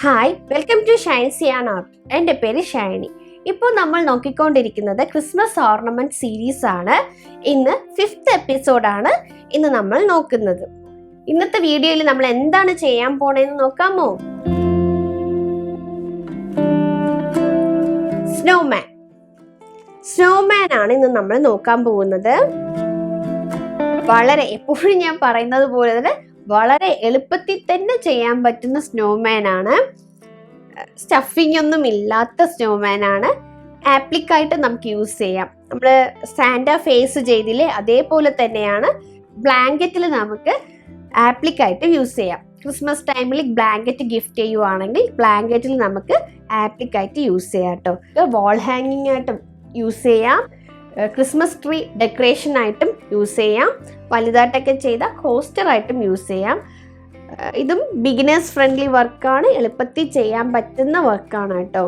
Hi, welcome to shine സിയാൻ art. എൻ്റെ പേര് ഷൈനി. ഇപ്പോൾ നമ്മൾ നോക്കിക്കൊണ്ടിരിക്കുന്നത് ക്രിസ്മസ് ഓർണമെന്റ് സീരീസ് ആണ്. ഇന്ന് 5th എപ്പിസോഡാണ് ഇന്ന് നമ്മൾ നോക്കുന്നത്. ഇന്നത്തെ വീഡിയോയിൽ നമ്മൾ എന്താണ് ചെയ്യാൻ പോണേന്ന് നോക്കാമോ? സ്നോമാൻ ആണ് ഇന്ന് നമ്മൾ നോക്കാൻ പോകുന്നത്. വളരെ എപ്പോഴും ഞാൻ പറയുന്നത് പോലെ തന്നെ വളരെ എളുപ്പത്തിൽ തന്നെ ചെയ്യാൻ പറ്റുന്ന സ്നോമാൻ ആണ്. സ്റ്റഫിംഗ് ഒന്നും ഇല്ലാത്ത സ്നോമാൻ ആണ്. ആപ്ലിക്കായിട്ട് നമുക്ക് യൂസ് ചെയ്യാം. നമ്മൾ സാന്റാ ഫേസ് ചെയ്തില്ലേ, അതേപോലെ തന്നെയാണ് ബ്ലാങ്കറ്റിൽ നമുക്ക് ആപ്ലിക്കായിട്ട് യൂസ് ചെയ്യാം. ക്രിസ്മസ് ടൈമിൽ ബ്ലാങ്കറ്റ് ഗിഫ്റ്റ് ചെയ്യുവാണെങ്കിൽ ബ്ലാങ്കറ്റിൽ നമുക്ക് ആപ്ലിക്കായിട്ട് യൂസ് ചെയ്യാം കേട്ടോ. വാൾ ഹാങ്ങിങ് ആയിട്ടും യൂസ് ചെയ്യാം, ക്രിസ്മസ് ട്രീ ഡെക്കറേഷൻ ആയിട്ടും യൂസ് ചെയ്യാം, വലുതായിട്ടൊക്കെ ചെയ്ത കോസ്റ്ററായിട്ടും യൂസ് ചെയ്യാം. ഇതും ബിഗിനേഴ്സ് ഫ്രണ്ട്ലി വർക്കാണ്, എളുപ്പത്തിൽ ചെയ്യാൻ പറ്റുന്ന വർക്കാണ് കേട്ടോ.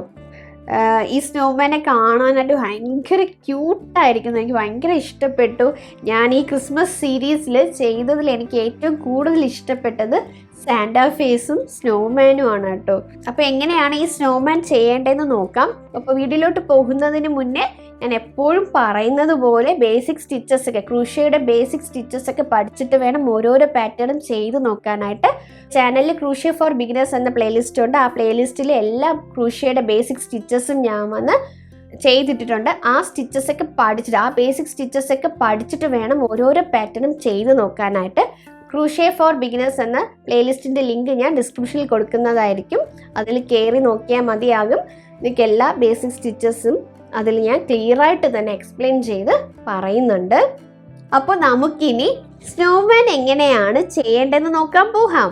ഈ സ്നോമാനെ കാണാനായിട്ട് ഭയങ്കര ക്യൂട്ടായിരിക്കുന്നു. എനിക്ക് ഭയങ്കര ഇഷ്ടപ്പെട്ടു. ഞാൻ ഈ ക്രിസ്മസ് സീരീസിൽ ചെയ്തതിൽ എനിക്ക് ഏറ്റവും കൂടുതൽ ഇഷ്ടപ്പെട്ടത് സാന്റാ ഫേസും സ്നോമാനും ആണ് കേട്ടോ. അപ്പോൾ എങ്ങനെയാണ് ഈ സ്നോമാൻ ചെയ്യേണ്ടതെന്ന് നോക്കാം. അപ്പോൾ വീഡിയോയിലോട്ട് പോകുന്നതിന് മുന്നേ ഞാൻ എപ്പോഴും പറയുന്നത് പോലെ ബേസിക് സ്റ്റിച്ചസ് ഒക്കെ, ക്രൂഷ്യയുടെ ബേസിക് സ്റ്റിച്ചസ് ഒക്കെ പഠിച്ചിട്ട് വേണം ഓരോരോ പാറ്റേണും ചെയ്ത് നോക്കാനായിട്ട്. ചാനലിൽ ക്രൂഷ്യ ഫോർ ബിഗിനേഴ്സ് എന്ന പ്ലേലിസ്റ്റ് ഉണ്ട്. ആ പ്ലേലിസ്റ്റിൽ എല്ലാ ക്രൂഷ്യയുടെ ബേസിക് സ്റ്റിച്ചസും ഞാൻ വന്ന് ചെയ്തിട്ടിട്ടുണ്ട്. ആ സ്റ്റിച്ചസ് ഒക്കെ പഠിച്ചിട്ട്, ആ ബേസിക് സ്റ്റിച്ചസ് ഒക്കെ പഠിച്ചിട്ട് വേണം ഓരോരോ പാറ്റേണും ചെയ്ത് നോക്കാനായിട്ട്. ക്രൂഷ്യ ഫോർ ബിഗിനേഴ്സ് എന്ന പ്ലേലിസ്റ്റിൻ്റെ ലിങ്ക് ഞാൻ ഡിസ്ക്രിപ്ഷനിൽ കൊടുക്കുന്നതായിരിക്കും. അതിൽ കയറി നോക്കിയാൽ മതിയാകും. നിങ്ങൾക്ക് എല്ലാ ബേസിക് സ്റ്റിച്ചസും അതിൽ ഞാൻ ക്ലിയർ ആയിട്ട് തന്നെ എക്സ്പ്ലെയിൻ ചെയ്ത് പറയുന്നുണ്ട്. അപ്പോൾ നമുക്കിനി സ്നോമാൻ എങ്ങനെയാണ് ചെയ്യേണ്ടതെന്ന് നോക്കാൻ പോകാം.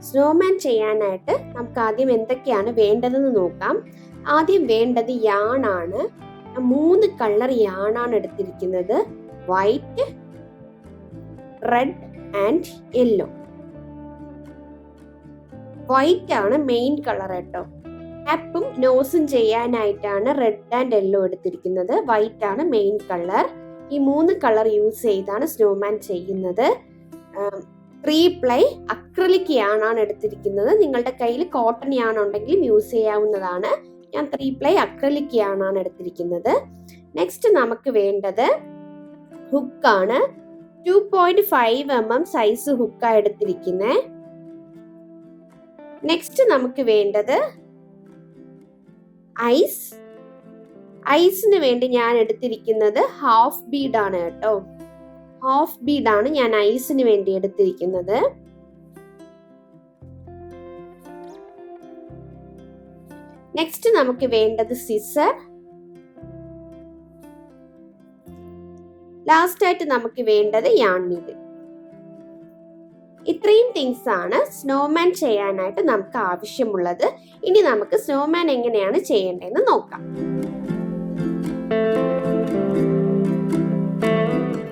സ്നോമാൻ ചെയ്യാനായിട്ട് നമുക്ക് ആദ്യം എന്തൊക്കെയാണ് വേണ്ടതെന്ന് നോക്കാം. ആദ്യം വേണ്ടത് യാണാണ്. 3 കളർ യാണാണ് എടുത്തിരിക്കുന്നത്. White, red and yellow. White ആണ് മെയിൻ കളർ കേട്ടോ. ക്യാപ്പും നോസും ചെയ്യാനായിട്ടാണ് റെഡ് ആൻഡ് യെല്ലോ എടുത്തിരിക്കുന്നത്. വൈറ്റ് ആണ് മെയിൻ കളർ. ഈ 3 കളർ യൂസ് ചെയ്താണ് സ്നോമാൻ ചെയ്യുന്നത്. 3 പ്ലൈ അക്രിലിക് യാണാണ് എടുത്തിരിക്കുന്നത്. നിങ്ങളുടെ കയ്യിൽ കോട്ടൺ യാണുണ്ടെങ്കിലും യൂസ് ചെയ്യാവുന്നതാണ്. ഞാൻ 3 പ്ലൈ അക്രിലിക് യാണാണ് എടുത്തിരിക്കുന്നത്. നെക്സ്റ്റ് നമുക്ക് വേണ്ടത് ഹുക്കാണ്. 2.5 mm സൈസ് ഹുക്കാണ് എടുത്തിരിക്കുന്നത്. നെക്സ്റ്റ് നമുക്ക് വേണ്ടത് ഐസിന് വേണ്ടി ഞാൻ എടുത്തിരിക്കുന്നത് ഹാഫ് ബീഡാണ് കേട്ടോ. ഹാഫ് ബീഡാണ് ഞാൻ ഐസിന് വേണ്ടി എടുത്തിരിക്കുന്നത്. നെക്സ്റ്റ് നമുക്ക് വേണ്ടത് സിസർ. ലാസ്റ്റ് ആയിട്ട് നമുക്ക് വേണ്ടത് യാൺ നീഡിൽ. ഇത്രയും തിങ്സ് ആണ് സ്നോമാൻ ചെയ്യാനായിട്ട് നമുക്ക് ആവശ്യമുള്ളത്. ഇനി നമുക്ക് സ്നോമാൻ എങ്ങനെയാണ് ചെയ്യേണ്ടതെന്ന് നോക്കാം.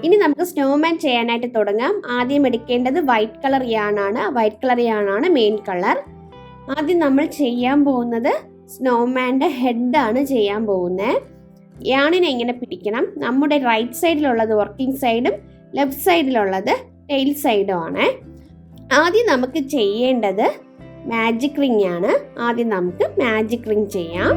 ഇനി നമുക്ക് സ്നോമാൻ ചെയ്യാനായിട്ട് തുടങ്ങാം. ആദ്യം എടുക്കേണ്ടത് വൈറ്റ് കളർ യാണാണ്. വൈറ്റ് കളർ യാണാണ് മെയിൻ കളർ. ആദ്യം നമ്മൾ ചെയ്യാൻ പോകുന്നത് സ്നോമാൻ്റെ ഹെഡാണ് ചെയ്യാൻ പോകുന്നത്. യാണിനെ എങ്ങനെ പിടിക്കണം? നമ്മുടെ റൈറ്റ് സൈഡിലുള്ളത് വർക്കിംഗ് സൈഡും ലെഫ്റ്റ് സൈഡിലുള്ളത് ടെയിൽ സൈഡും ആണ്. ആദ്യം നമുക്ക് ചെയ്യേണ്ടത് മാജിക് റിംഗ് ആണ്. ആദ്യം നമുക്ക് മാജിക് റിംഗ് ചെയ്യാം.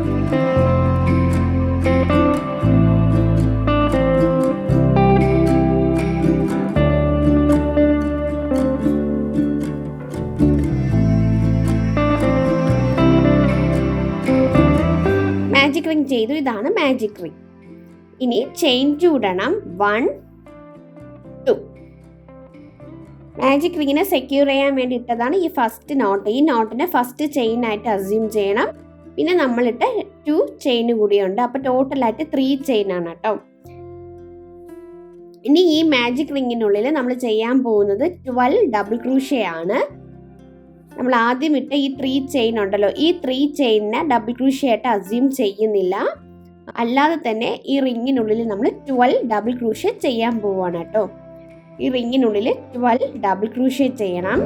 മാജിക് റിംഗ് ചെയ്തു. ഇതാണ് മാജിക് റിംഗ്. ഇനി ചെയിൻ ചൂടണം. 1 2. മാജിക് റിങ്ങിനെ സെക്യൂർ ചെയ്യാൻ വേണ്ടി ഇട്ടതാണ് ഈ ഫസ്റ്റ് നോട്ട്. ഈ നോട്ടിനെ ഫസ്റ്റ് ചെയിൻ ആയിട്ട് അസ്യൂം ചെയ്യണം. പിന്നെ നമ്മളിട്ട് 2 ചെയിൻ കൂടിയുണ്ട്. അപ്പോൾ ടോട്ടലായിട്ട് 3 ചെയിൻ ആണ് കേട്ടോ. ഇനി ഈ മാജിക് റിങ്ങിനുള്ളിൽ നമ്മൾ ചെയ്യാൻ പോകുന്നത് 12 ഡബിൾ ക്രൂഷ്യ ആണ്. നമ്മൾ ആദ്യം ഇട്ട ഈ 3 ചെയിൻ ഉണ്ടല്ലോ, ഈ 3 ചെയിനിനെ ഡബിൾ ക്രൂഷ്യ ആയിട്ട് അസ്യൂം ചെയ്യുന്നില്ല. അല്ലാതെ തന്നെ ഈ റിങ്ങിനുള്ളിൽ നമ്മൾ 12 ഡബിൾ ക്രൂഷ്യ ചെയ്യാൻ പോവാണ് കേട്ടോ. ഈ റിങ്ങിനുള്ളിൽ 12 ഡബിൾ ക്രൂഷ്യ ചെയ്യണം.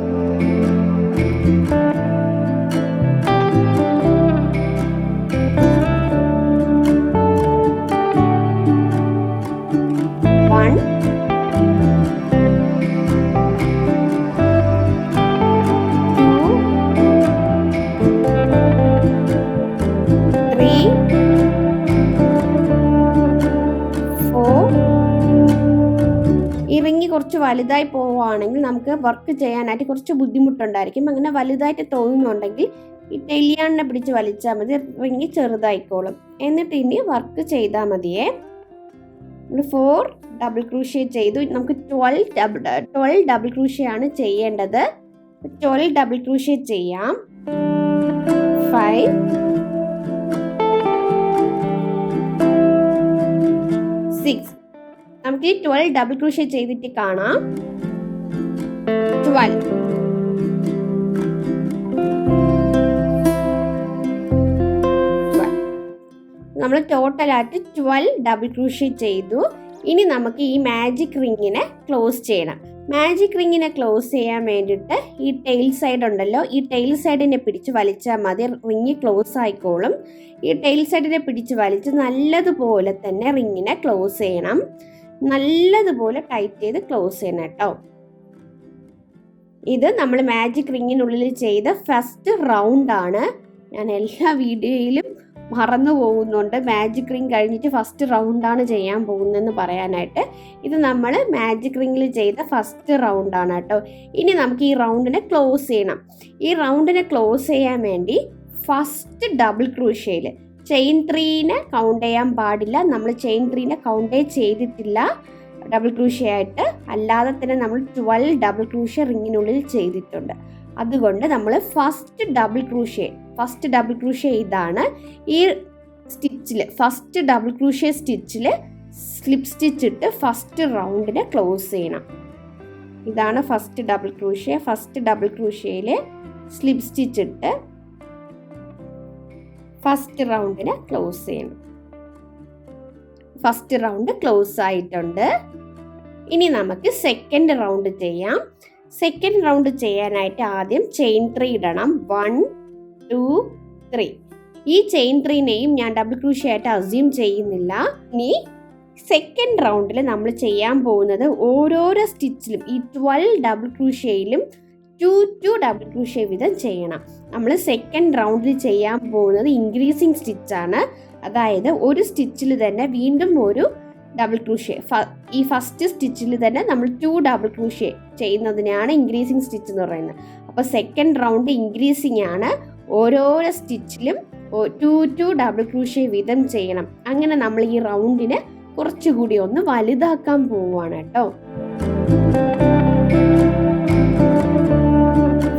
കുറച്ച് വലുതായി പോവുകയാണെങ്കിൽ നമുക്ക് വർക്ക് ചെയ്യാനായിട്ട് കുറച്ച് ബുദ്ധിമുട്ടുണ്ടായിരിക്കും. അങ്ങനെ വലുതായിട്ട് തോന്നുന്നുണ്ടെങ്കിൽ ഈ ടെലിയാണിനെ പിടിച്ച് വലിച്ചാൽ മതി, റിങ് ചെറുതായിക്കോളും. എന്നിട്ട് ഇനി വർക്ക് ചെയ്താൽ മതിയേ. നമ്മൾ 4 ഡബിൾ ക്രൂഷ്യ ചെയ്തു. നമുക്ക് 12 ഡബിൾ ക്രൂഷ്യ ആണ് ചെയ്യേണ്ടത്. 12 ഡബിൾ ക്രൂഷ്യ ചെയ്യാം. 5 6 നമുക്ക് ഈ 12 ഡബിൾ ക്രൂഷ്യ ചെയ്തിട്ട് കാണാം. 12 നമ്മൾ ടോട്ടലായിട്ട് 12 ഡബിൾ ക്രൂഷ്യ ചെയ്തു. ഇനി നമുക്ക് ഈ മാജിക് റിങ്ങിനെ ക്ലോസ് ചെയ്യണം. മാജിക് റിങ്ങിനെ ക്ലോസ് ചെയ്യാൻ വേണ്ടിയിട്ട് ഈ ടെയിൽ സൈഡ് ഉണ്ടല്ലോ, ഈ ടെയിൽ സൈഡിനെ പിടിച്ച് വലിച്ചാൽ മതി, റിങ് ക്ലോസ് ആയിക്കോളും. ഈ ടെയിൽ സൈഡിനെ പിടിച്ച് വലിച്ച് നല്ലതുപോലെ തന്നെ റിങ്ങിനെ ക്ലോസ് ചെയ്യണം. നല്ലതുപോലെ ടൈറ്റ് ചെയ്ത് ക്ലോസ് ചെയ്യണം കേട്ടോ. ഇത് നമ്മൾ മാജിക് റിങ്ങിനുള്ളിൽ ചെയ്ത ഫസ്റ്റ് റൗണ്ട് ആണ്. ഞാൻ എല്ലാ വീഡിയോയിലും മറന്നു പോകുന്നുണ്ട്, മാജിക് റിങ് കഴിഞ്ഞിട്ട് ഫസ്റ്റ് റൗണ്ടാണ് ചെയ്യാൻ പോകുന്നതെന്ന് പറയാനായിട്ട്. ഇത് നമ്മൾ മാജിക് റിങ്ങിൽ ചെയ്ത ഫസ്റ്റ് റൗണ്ടാണ് കേട്ടോ. ഇനി നമുക്ക് ഈ റൗണ്ടിനെ ക്ലോസ് ചെയ്യണം. ഈ റൗണ്ടിനെ ക്ലോസ് ചെയ്യാൻ വേണ്ടി ഫസ്റ്റ് ഡബിൾ ക്രൂഷ്യയിൽ ചെയിൻ 3നെ കൗണ്ട് ചെയ്യാൻ പാടില്ല. നമ്മൾ ചെയിൻ 3നെ കൗണ്ടേ ചെയ്തിട്ടില്ല ഡബിൾ ക്രൂഷ്യ ആയിട്ട്. അല്ലാതെ തന്നെ നമ്മൾ 12 ഡബിൾ ക്രൂഷ്യ റിങ്ങിനുള്ളിൽ ചെയ്തിട്ടുണ്ട്. അതുകൊണ്ട് നമ്മൾ ഫസ്റ്റ് ഡബിൾ ക്രൂഷ്യ ഇതാണ്. ഈ സ്റ്റിച്ചിൽ ഫസ്റ്റ് ഡബിൾ ക്രൂഷ്യ സ്റ്റിച്ചിൽ സ്ലിപ്പ് സ്റ്റിച്ച് ഇട്ട് ഫസ്റ്റ് റൗണ്ടിനെ ക്ലോസ് ചെയ്യണം. ഇതാണ് first double crochet. First double ക്രൂഷ്യയിൽ സ്ലിപ്പ് സ്റ്റിച്ച് ഇട്ട് ഫസ്റ്റ് റൗണ്ടിനെ ക്ലോസ് ചെയ്യണം. ഫസ്റ്റ് റൗണ്ട് ക്ലോസ് ആയിട്ടുണ്ട്. ഇനി നമുക്ക് സെക്കൻഡ് റൗണ്ട് ചെയ്യാം. സെക്കൻഡ് റൗണ്ട് ചെയ്യാനായിട്ട് ആദ്യം ചെയിൻ 3 ഇടണം. 1 2 3. ഈ ചെയിൻ 3നെയും ഞാൻ ഡബിൾ ക്രൂഷ്യ ആയിട്ട് അസ്യൂം ചെയ്യുന്നില്ല. ഇനി സെക്കൻഡ് റൗണ്ടിൽ നമ്മൾ ചെയ്യാൻ പോകുന്നത് ഓരോരോ സ്റ്റിച്ചിലും ഈ 12 ഡബിൾ ക്രൂഷ്യയിലും 2 ഡബിൾ ക്രൂഷ്യ വീതം ചെയ്യണം. നമ്മൾ സെക്കൻഡ് റൗണ്ടിൽ ചെയ്യാൻ പോകുന്നത് ഇൻക്രീസിങ് സ്റ്റിച്ചാണ്. അതായത് ഒരു സ്റ്റിച്ചിൽ തന്നെ വീണ്ടും ഒരു ഡബിൾ ക്രൂഷ്യ. ഈ ഫസ്റ്റ് സ്റ്റിച്ചിൽ തന്നെ നമ്മൾ 2 ഡബിൾ ക്രൂഷ്യ ചെയ്യുന്നതിനാണ് ഇൻക്രീസിങ് സ്റ്റിച്ച് എന്ന് പറയുന്നത്. അപ്പോൾ സെക്കൻഡ് റൗണ്ട് ഇൻക്രീസിങ് ആണ്. ഓരോരോ സ്റ്റിച്ചിലും 2 ഡബിൾ ക്രൂഷ്യ വീതം ചെയ്യണം. അങ്ങനെ നമ്മൾ ഈ റൗണ്ടിനെ കുറച്ചുകൂടി ഒന്ന് വലുതാക്കാൻ പോവുകയാണ് കേട്ടോ.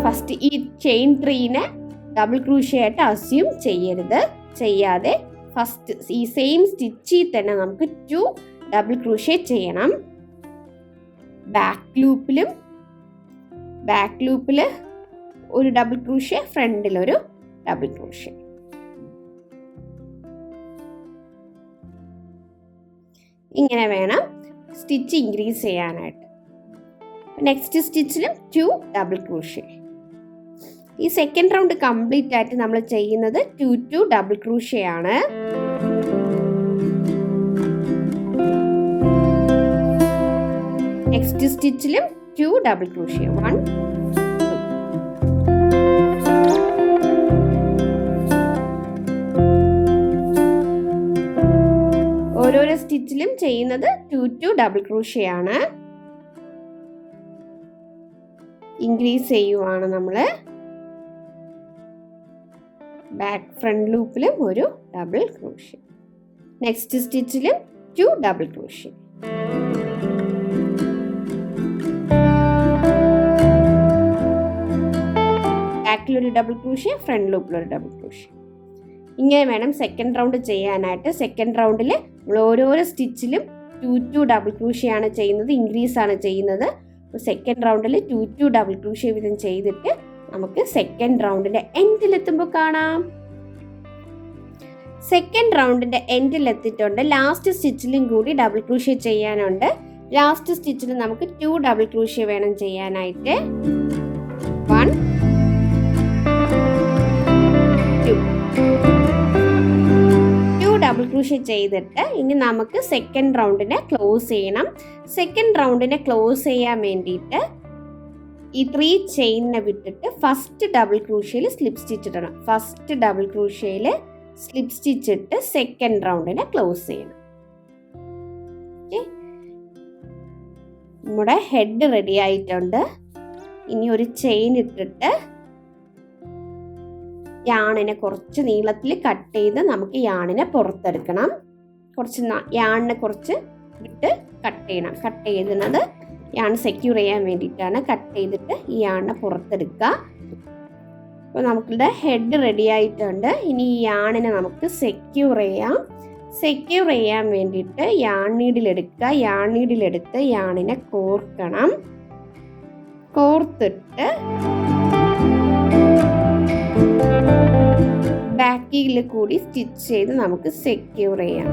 ഫസ്റ്റ് ഈ ചെയിൻ 3നെ ഡബിൾ ക്രൂഷ്യ ആയിട്ട് അസ്യൂം ചെയ്യാതെ ഫസ്റ്റ് ഈ സെയിം സ്റ്റിച്ചിൽ തന്നെ നമുക്ക് 2 ഡബിൾ ക്രൂഷ്യ ചെയ്യണം. ബാക്ക് ലൂപ്പിൽ ഒരു ഡബിൾ ക്രൂഷ്യ, ഫ്രണ്ടിൽ ഒരു ഡബിൾ ക്രൂഷ്യ. ഇങ്ങനെ വേണം സ്റ്റിച്ച് ഇൻക്രീസ് ചെയ്യാനായിട്ട്. നെക്സ്റ്റ് സ്റ്റിച്ചിലും 2 ഡബിൾ ക്രൂഷ്യ. ഈ സെക്കൻഡ് റൗണ്ട് കംപ്ലീറ്റ് ആയിട്ട് നമ്മൾ ചെയ്യുന്നത് 2 ഡബിൾ ക്രൂഷ്യ ആണ്. നെക്സ്റ്റ് സ്റ്റിച്ചിലും 2 ഡബിൾ ക്രൂഷ്യ. 1 2. ഓരോരോ സ്റ്റിച്ചിലും ചെയ്യുന്നത് 2 ഡബിൾ ക്രൂഷ്യ ആണ്. ഇൻക്രീസ് ചെയ്യുവാണ് നമ്മൾ. ഫ്രണ്ട് ലൂപ്പിലും ഒരു ഡബിൾ ക്രൂഷ്യ. നെക്സ്റ്റ് സ്റ്റിച്ചിലും 2 ഡബിൾ ക്രൂഷ്യ. ബാക്കിലൊരു ഡബിൾ ക്രൂഷ്യ, ഫ്രണ്ട് ലൂപ്പിലൊരു ഡബിൾ ക്രൂഷ്യ. ഇങ്ങനെ വേണം സെക്കൻഡ് റൗണ്ട് ചെയ്യാനായിട്ട്. സെക്കൻഡ് റൗണ്ടിൽ നമ്മൾ ഓരോരോ സ്റ്റിച്ചിലും 2 ഡബിൾ ക്രൂഷ്യ ആണ് ചെയ്യുന്നത്, ഇൻക്രീസ് ആണ് ചെയ്യുന്നത്. സെക്കൻഡ് റൗണ്ടിൽ 2 ഡബിൾ ക്രൂഷ്യ വീതം ചെയ്തിട്ട് നമുക്ക് സെക്കൻഡ് റൗണ്ടിന്റെ എൻഡിലെത്തുമ്പോൾ കാണാം. സെക്കൻഡ് റൗണ്ടിന്റെ എൻഡിലെത്തിയിട്ടുണ്ട്. ലാസ്റ്റ് സ്റ്റിച്ചിലും കൂടി ഡബിൾ ക്രൂഷ്യ ചെയ്യാനുണ്ട്. ലാസ്റ്റ് സ്റ്റിച്ചിൽ നമുക്ക് 2 ഡബിൾ ക്രൂഷ്യ വേണം ചെയ്യാനായിട്ട്. 1 2 ഡബിൾ ക്രൂഷ്യ ചെയ്തിട്ട് ഇനി നമുക്ക് സെക്കൻഡ് റൗണ്ടിനെ ക്ലോസ് ചെയ്യണം. സെക്കൻഡ് റൗണ്ടിനെ ക്ലോസ് ചെയ്യാൻ വേണ്ടിയിട്ട് ഈ 3 ചെയിനിനെ വിട്ടിട്ട് ഫസ്റ്റ് ഡബിൾ ക്രൂഷ്യയിൽ സ്ലിപ്പ് സ്റ്റിച്ച് ഇടണം. ഫസ്റ്റ് ഡബിൾ ക്രൂഷ്യയിൽ സ്ലിപ്പ് സ്റ്റിച്ച് ഇട്ട് സെക്കൻഡ് റൗണ്ടിനെ ക്ലോസ് ചെയ്യണം. നമ്മുടെ ഹെഡ് റെഡി ആയിട്ടുണ്ട്. ഇനി ഒരു ചെയിൻ ഇട്ടിട്ട് യാണിനെ കുറച്ച് നീളത്തിൽ കട്ട് ചെയ്ത് നമുക്ക് യാണിനെ പുറത്തെടുക്കണം. യാണിനെ കുറച്ച് ഇട്ട് കട്ട് ചെയ്യണം. കട്ട് ചെയ്യുന്നത് യാൺ സെക്യൂർ ചെയ്യാൻ വേണ്ടിയിട്ടാണ്. കട്ട് ചെയ്തിട്ട് ഈ യാണിനെ പുറത്തെടുക്കുക. അപ്പോൾ നമുക്കിവിടെ ഹെഡ് റെഡി ആയിട്ടുണ്ട്. ഇനി ഈ യാണിനെ നമുക്ക് സെക്യൂർ ചെയ്യാം. സെക്യൂർ ചെയ്യാൻ വേണ്ടിയിട്ട് യാൺ നീഡിൽ എടുക്കുക. യാൺ നീഡിൽ എടുത്ത് യാണിനെ കോർക്കണം. കോർത്തിട്ട് ബാക്കിൽ കൂടി സ്റ്റിച്ച് ചെയ്ത് നമുക്ക് സെക്യൂർ ചെയ്യാം.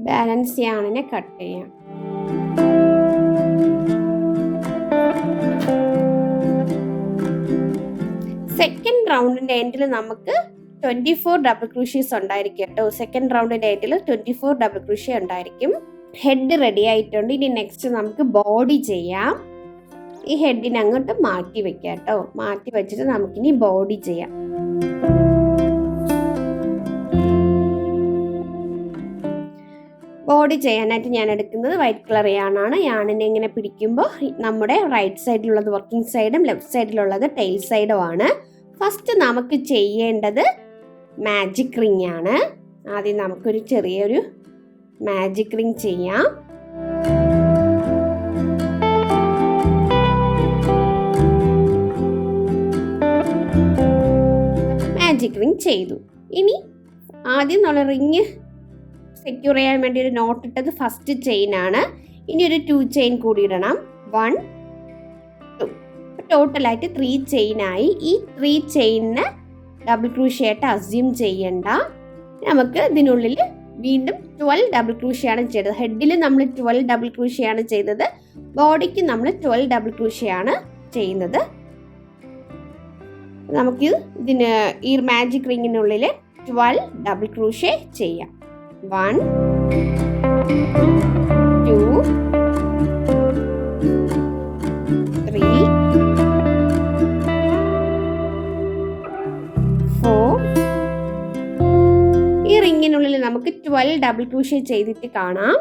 ബാലൻസ് യാണിനെ കട്ട് ചെയ്യാം. സെക്കൻഡ് റൗണ്ടിന്റെ എൻഡിൽ നമുക്ക് 24 ഡബിൾ ക്രൂഷ്യസ് ഉണ്ടായിരിക്കും കേട്ടോ. സെക്കൻഡ് റൗണ്ടിന്റെ എൻഡിൽ 24 ഡബിൾ ക്രൂഷ്യ ഉണ്ടായിരിക്കും. ഹെഡ് റെഡി ആയിട്ടുണ്ട്. ഇനി നെക്സ്റ്റ് നമുക്ക് ബോഡി ചെയ്യാം. ഈ ഹെഡിനെ അങ്ങോട്ട് മാറ്റി വെക്കാം കേട്ടോ. മാറ്റി വെച്ചിട്ട് നമുക്കിനി ബോഡി ചെയ്യാം. ബോഡി ചെയ്യാനായിട്ട് ഞാൻ എടുക്കുന്നത് വൈറ്റ് കളർ യാണാണ്. യാണിനെ ഇങ്ങനെ പിടിക്കുമ്പോൾ നമ്മുടെ റൈറ്റ് സൈഡിലുള്ളത് വർക്കിംഗ് സൈഡും ലെഫ്റ്റ് സൈഡിലുള്ളത് ടെയിൽ സൈഡും ആണ്. ഫസ്റ്റ് നമുക്ക് ചെയ്യേണ്ടത് മാജിക് റിംഗ് ആണ്. ആദ്യം നമുക്കൊരു ചെറിയൊരു മാജിക് റിംഗ് ചെയ്യാം. മാജിക് റിംഗ് ചെയ്തു. ഇനി ആദ്യം നമ്മൾ റിംഗ് സെക്യൂർ ചെയ്യാൻ വേണ്ടി ഒരു നോട്ട് ഇട്ടത് ഫസ്റ്റ് ചെയിൻ ആണ്. ഇനി ഒരു 2 ചെയിൻ കൂടി ഇടണം. 1 2 ടോട്ടലായിട്ട് 3 ചെയിൻ ആയി. ഈ 3 ചെയിനിന് ഡബിൾ ക്രൂഷ്യ ആയിട്ട് അസ്യൂം ചെയ്യണ്ട. നമുക്ക് ഇതിനുള്ളിൽ വീണ്ടും 12 ഡബിൾ ക്രൂഷ്യ ആണ് ചെയ്തത്. ഹെഡിൽ നമ്മൾ 12 ഡബിൾ ക്രൂഷ്യ ആണ് ചെയ്തത്. ബോഡിക്ക് നമ്മൾ 12 ഡബിൾ ക്രൂഷ്യ ആണ് ചെയ്യുന്നത്. നമുക്ക് ഇതിന് ഈ മാജിക് റിങ്ങിനുള്ളിൽ 12 ഡബിൾ ക്രൂഷ്യ ചെയ്യാം. 1 2 3 4. ഈ റിങ്ങിനുള്ളിൽ നമുക്ക് 12 ഡബിൾ ക്രൂഷ്യ ചെയ്തിട്ട് കാണാം.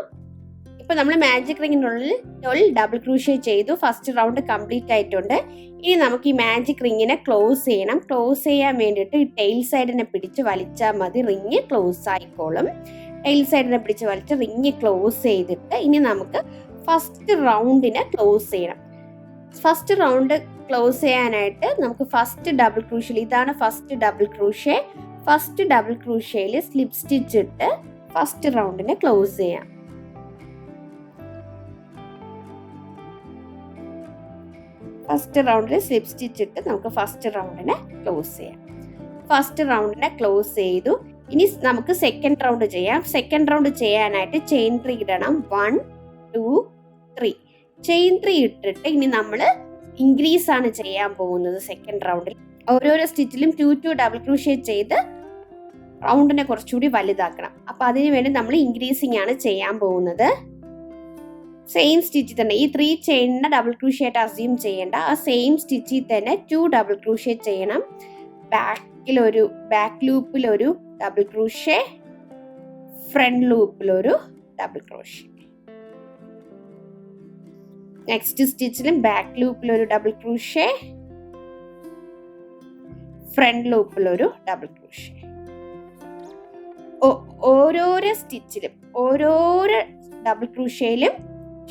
ഇപ്പൊ നമ്മൾ മാജിക് റിങ്ങിനുള്ളിൽ 12 ഡബിൾ ക്രൂഷ്യ ചെയ്തു. ഫസ്റ്റ് റൗണ്ട് കംപ്ലീറ്റ് ആയിട്ടുണ്ട്. ഇനി നമുക്ക് ഈ മാജിക് റിങ്ങിനെ ക്ലോസ് ചെയ്യണം. ക്ലോസ് ചെയ്യാൻ വേണ്ടിയിട്ട് ഈ ടെയിൽ സൈഡിനെ പിടിച്ച് വലിച്ചാൽ മതി. റിങ് ക്ലോസ് ആയിക്കോളും. ടെയിൽ സൈഡിനെ പിടിച്ച് വലിച്ച് റിങ് ക്ലോസ് ചെയ്തിട്ട് ഇനി നമുക്ക് ഫസ്റ്റ് റൗണ്ടിനെ ക്ലോസ് ചെയ്യണം. ഫസ്റ്റ് റൗണ്ട് ക്ലോസ് ചെയ്യാനായിട്ട് നമുക്ക് ഫസ്റ്റ് ഡബിൾ ക്രൂഷ്യൽ, ഇതാണ് first double crochet. First double ക്രൂഷ്യയിൽ സ്ലിപ്പ് സ്റ്റിച്ച് ഇട്ട് ഫസ്റ്റ് റൗണ്ടിനെ ക്ലോസ് ചെയ്യാം. ഫസ്റ്റ് റൗണ്ടിൽ സ്ലിപ്പ് സ്റ്റിച്ച് ഇട്ട് നമുക്ക് ഫസ്റ്റ് റൗണ്ടിനെ ക്ലോസ് ചെയ്യാം. ഫസ്റ്റ് റൗണ്ടിനെ ക്ലോസ് ചെയ്തു. ഇനി നമുക്ക് സെക്കൻഡ് റൗണ്ട് ചെയ്യാം. സെക്കൻഡ് റൗണ്ട് ചെയ്യാനായിട്ട് ചെയിൻ 3 ഇടണം. 1 2 3 ചെയിൻ 3 ഇട്ടിട്ട് ഇനി നമ്മൾ ഇൻക്രീസ് ആണ് ചെയ്യാൻ പോകുന്നത്. സെക്കൻഡ് റൗണ്ടിൽ ഓരോരോ സ്റ്റിച്ചിലും 2 ഡബിൾ ക്രൂഷ്യ ചെയ്ത് റൗണ്ടിനെ കുറച്ചുകൂടി വലുതാക്കണം. അപ്പൊ അതിനു വേണ്ടി നമ്മൾ ഇൻക്രീസിങ് ആണ് ചെയ്യാൻ പോകുന്നത്. സെയിം സ്റ്റിച്ചിൽ തന്നെ ഈ 3 ചെയിനിനെ ഡബിൾ ക്രൂഷ്യ ആയിട്ട് അസ്യൂം ചെയ്യേണ്ട. ആ സെയിം സ്റ്റിച്ചിൽ തന്നെ 2 ഡബിൾ ക്രൂഷ്യ ചെയ്യണം. ബാക്ക് ലൂപ്പിൽ ഒരു ഡബിൾ ക്രൂഷ്യ, ഫ്രണ്ട് ലൂപ്പിൽ ഒരു ഡബിൾ ക്രൂഷ്യ. നെക്സ്റ്റ് സ്റ്റിച്ചിലും ബാക്ക് ലൂപ്പിൽ ഒരു ഡബിൾ ക്രൂഷ്യ, ഫ്രണ്ട് ലൂപ്പിൽ ഒരു ഡബിൾ ക്രൂഷ്യ. ഓരോരോ സ്റ്റിച്ചിലും ഓരോരോ ഡബിൾ ക്രൂഷ്യയിലും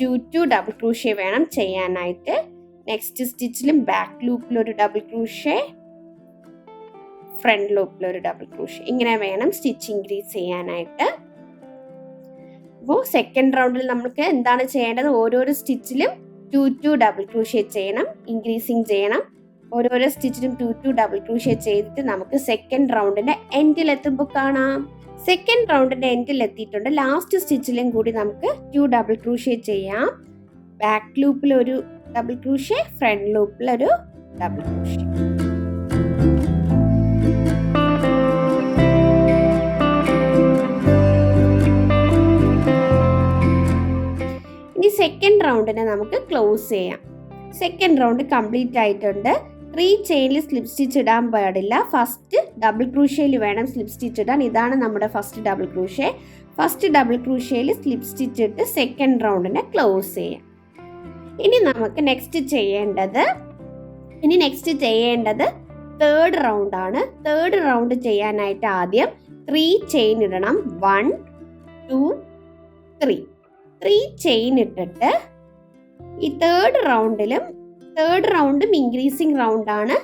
2 ഡബിൾ ക്രൂഷ്യ വേണം ചെയ്യാനായിട്ട്. നെക്സ്റ്റ് സ്റ്റിച്ചിലും ബാക്ക് ലൂപ്പിൽ ഒരു ഡബിൾ ക്രൂഷ്യ, ഫ്രണ്ട് ലൂപ്പിൽ ഒരു ഡബിൾ ക്രൂഷ്യ. ഇങ്ങനെ വേണം സ്റ്റിച്ച് ഇൻക്രീസ് ചെയ്യാനായിട്ട്. അപ്പോൾ സെക്കൻഡ് റൗണ്ടിൽ നമുക്ക് എന്താണ് ചെയ്യേണ്ടത്? ഓരോരോ സ്റ്റിച്ചിലും 2 ഡബിൾ ക്രൂഷ്യ ചെയ്യണം, ഇൻക്രീസിങ് ചെയ്യണം. ഓരോരോ സ്റ്റിച്ചിലും 2 ഡബിൾ ക്രൂഷ്യ ചെയ്തിട്ട് നമുക്ക് സെക്കൻഡ് റൗണ്ടിന്റെ എൻഡിൽ എത്തുമ്പോൾ കാണാം. സെക്കൻഡ് റൗണ്ടിന്റെ എൻഡിൽ എത്തിയിട്ടുണ്ട്. ലാസ്റ്റ് സ്റ്റിച്ചിലും കൂടി നമുക്ക് 2 ഡബിൾ ക്രൂഷ്യ ചെയ്യാം. ബാക്ക് ലൂപ്പിൽ ഒരു ഡബിൾ ക്രൂഷ്യ, ഫ്രണ്ട് ലൂപ്പിൽ ഒരു ഡബിൾ ക്രോഷ്യ. ഇനി സെക്കൻഡ് റൗണ്ടിനെ നമുക്ക് ക്ലോസ് ചെയ്യാം. സെക്കൻഡ് റൗണ്ട് കംപ്ലീറ്റ് ആയിട്ടുണ്ട്. 3 ചെയിനിൽ സ്ലിപ്പ് സ്റ്റിച്ച് ഇടാൻ പാടില്ല. ഫസ്റ്റ് ഡബിൾ ക്രൂഷ്യയിൽ വേണം സ്ലിപ്പ് സ്റ്റിച്ച് ഇടാൻ. ഇതാണ് നമ്മുടെ first double crochet. First double ക്രൂഷ്യയിൽ സ്ലിപ്പ് സ്റ്റിച്ച് ഇട്ട് സെക്കൻഡ് റൗണ്ടിനെ ക്ലോസ് ചെയ്യാം. ഇനി നമുക്ക് നെക്സ്റ്റ് ചെയ്യേണ്ടത് തേർഡ് റൗണ്ട് ആണ്. തേർഡ് റൗണ്ട് ചെയ്യാനായിട്ട് ആദ്യം 3 ചെയിൻ ഇടണം. 1 2 3 ചെയിൻ ഇട്ടിട്ട് ഈ തേർഡ് റൗണ്ടും ഇൻക്രീസിങ് റൗണ്ടാണ്.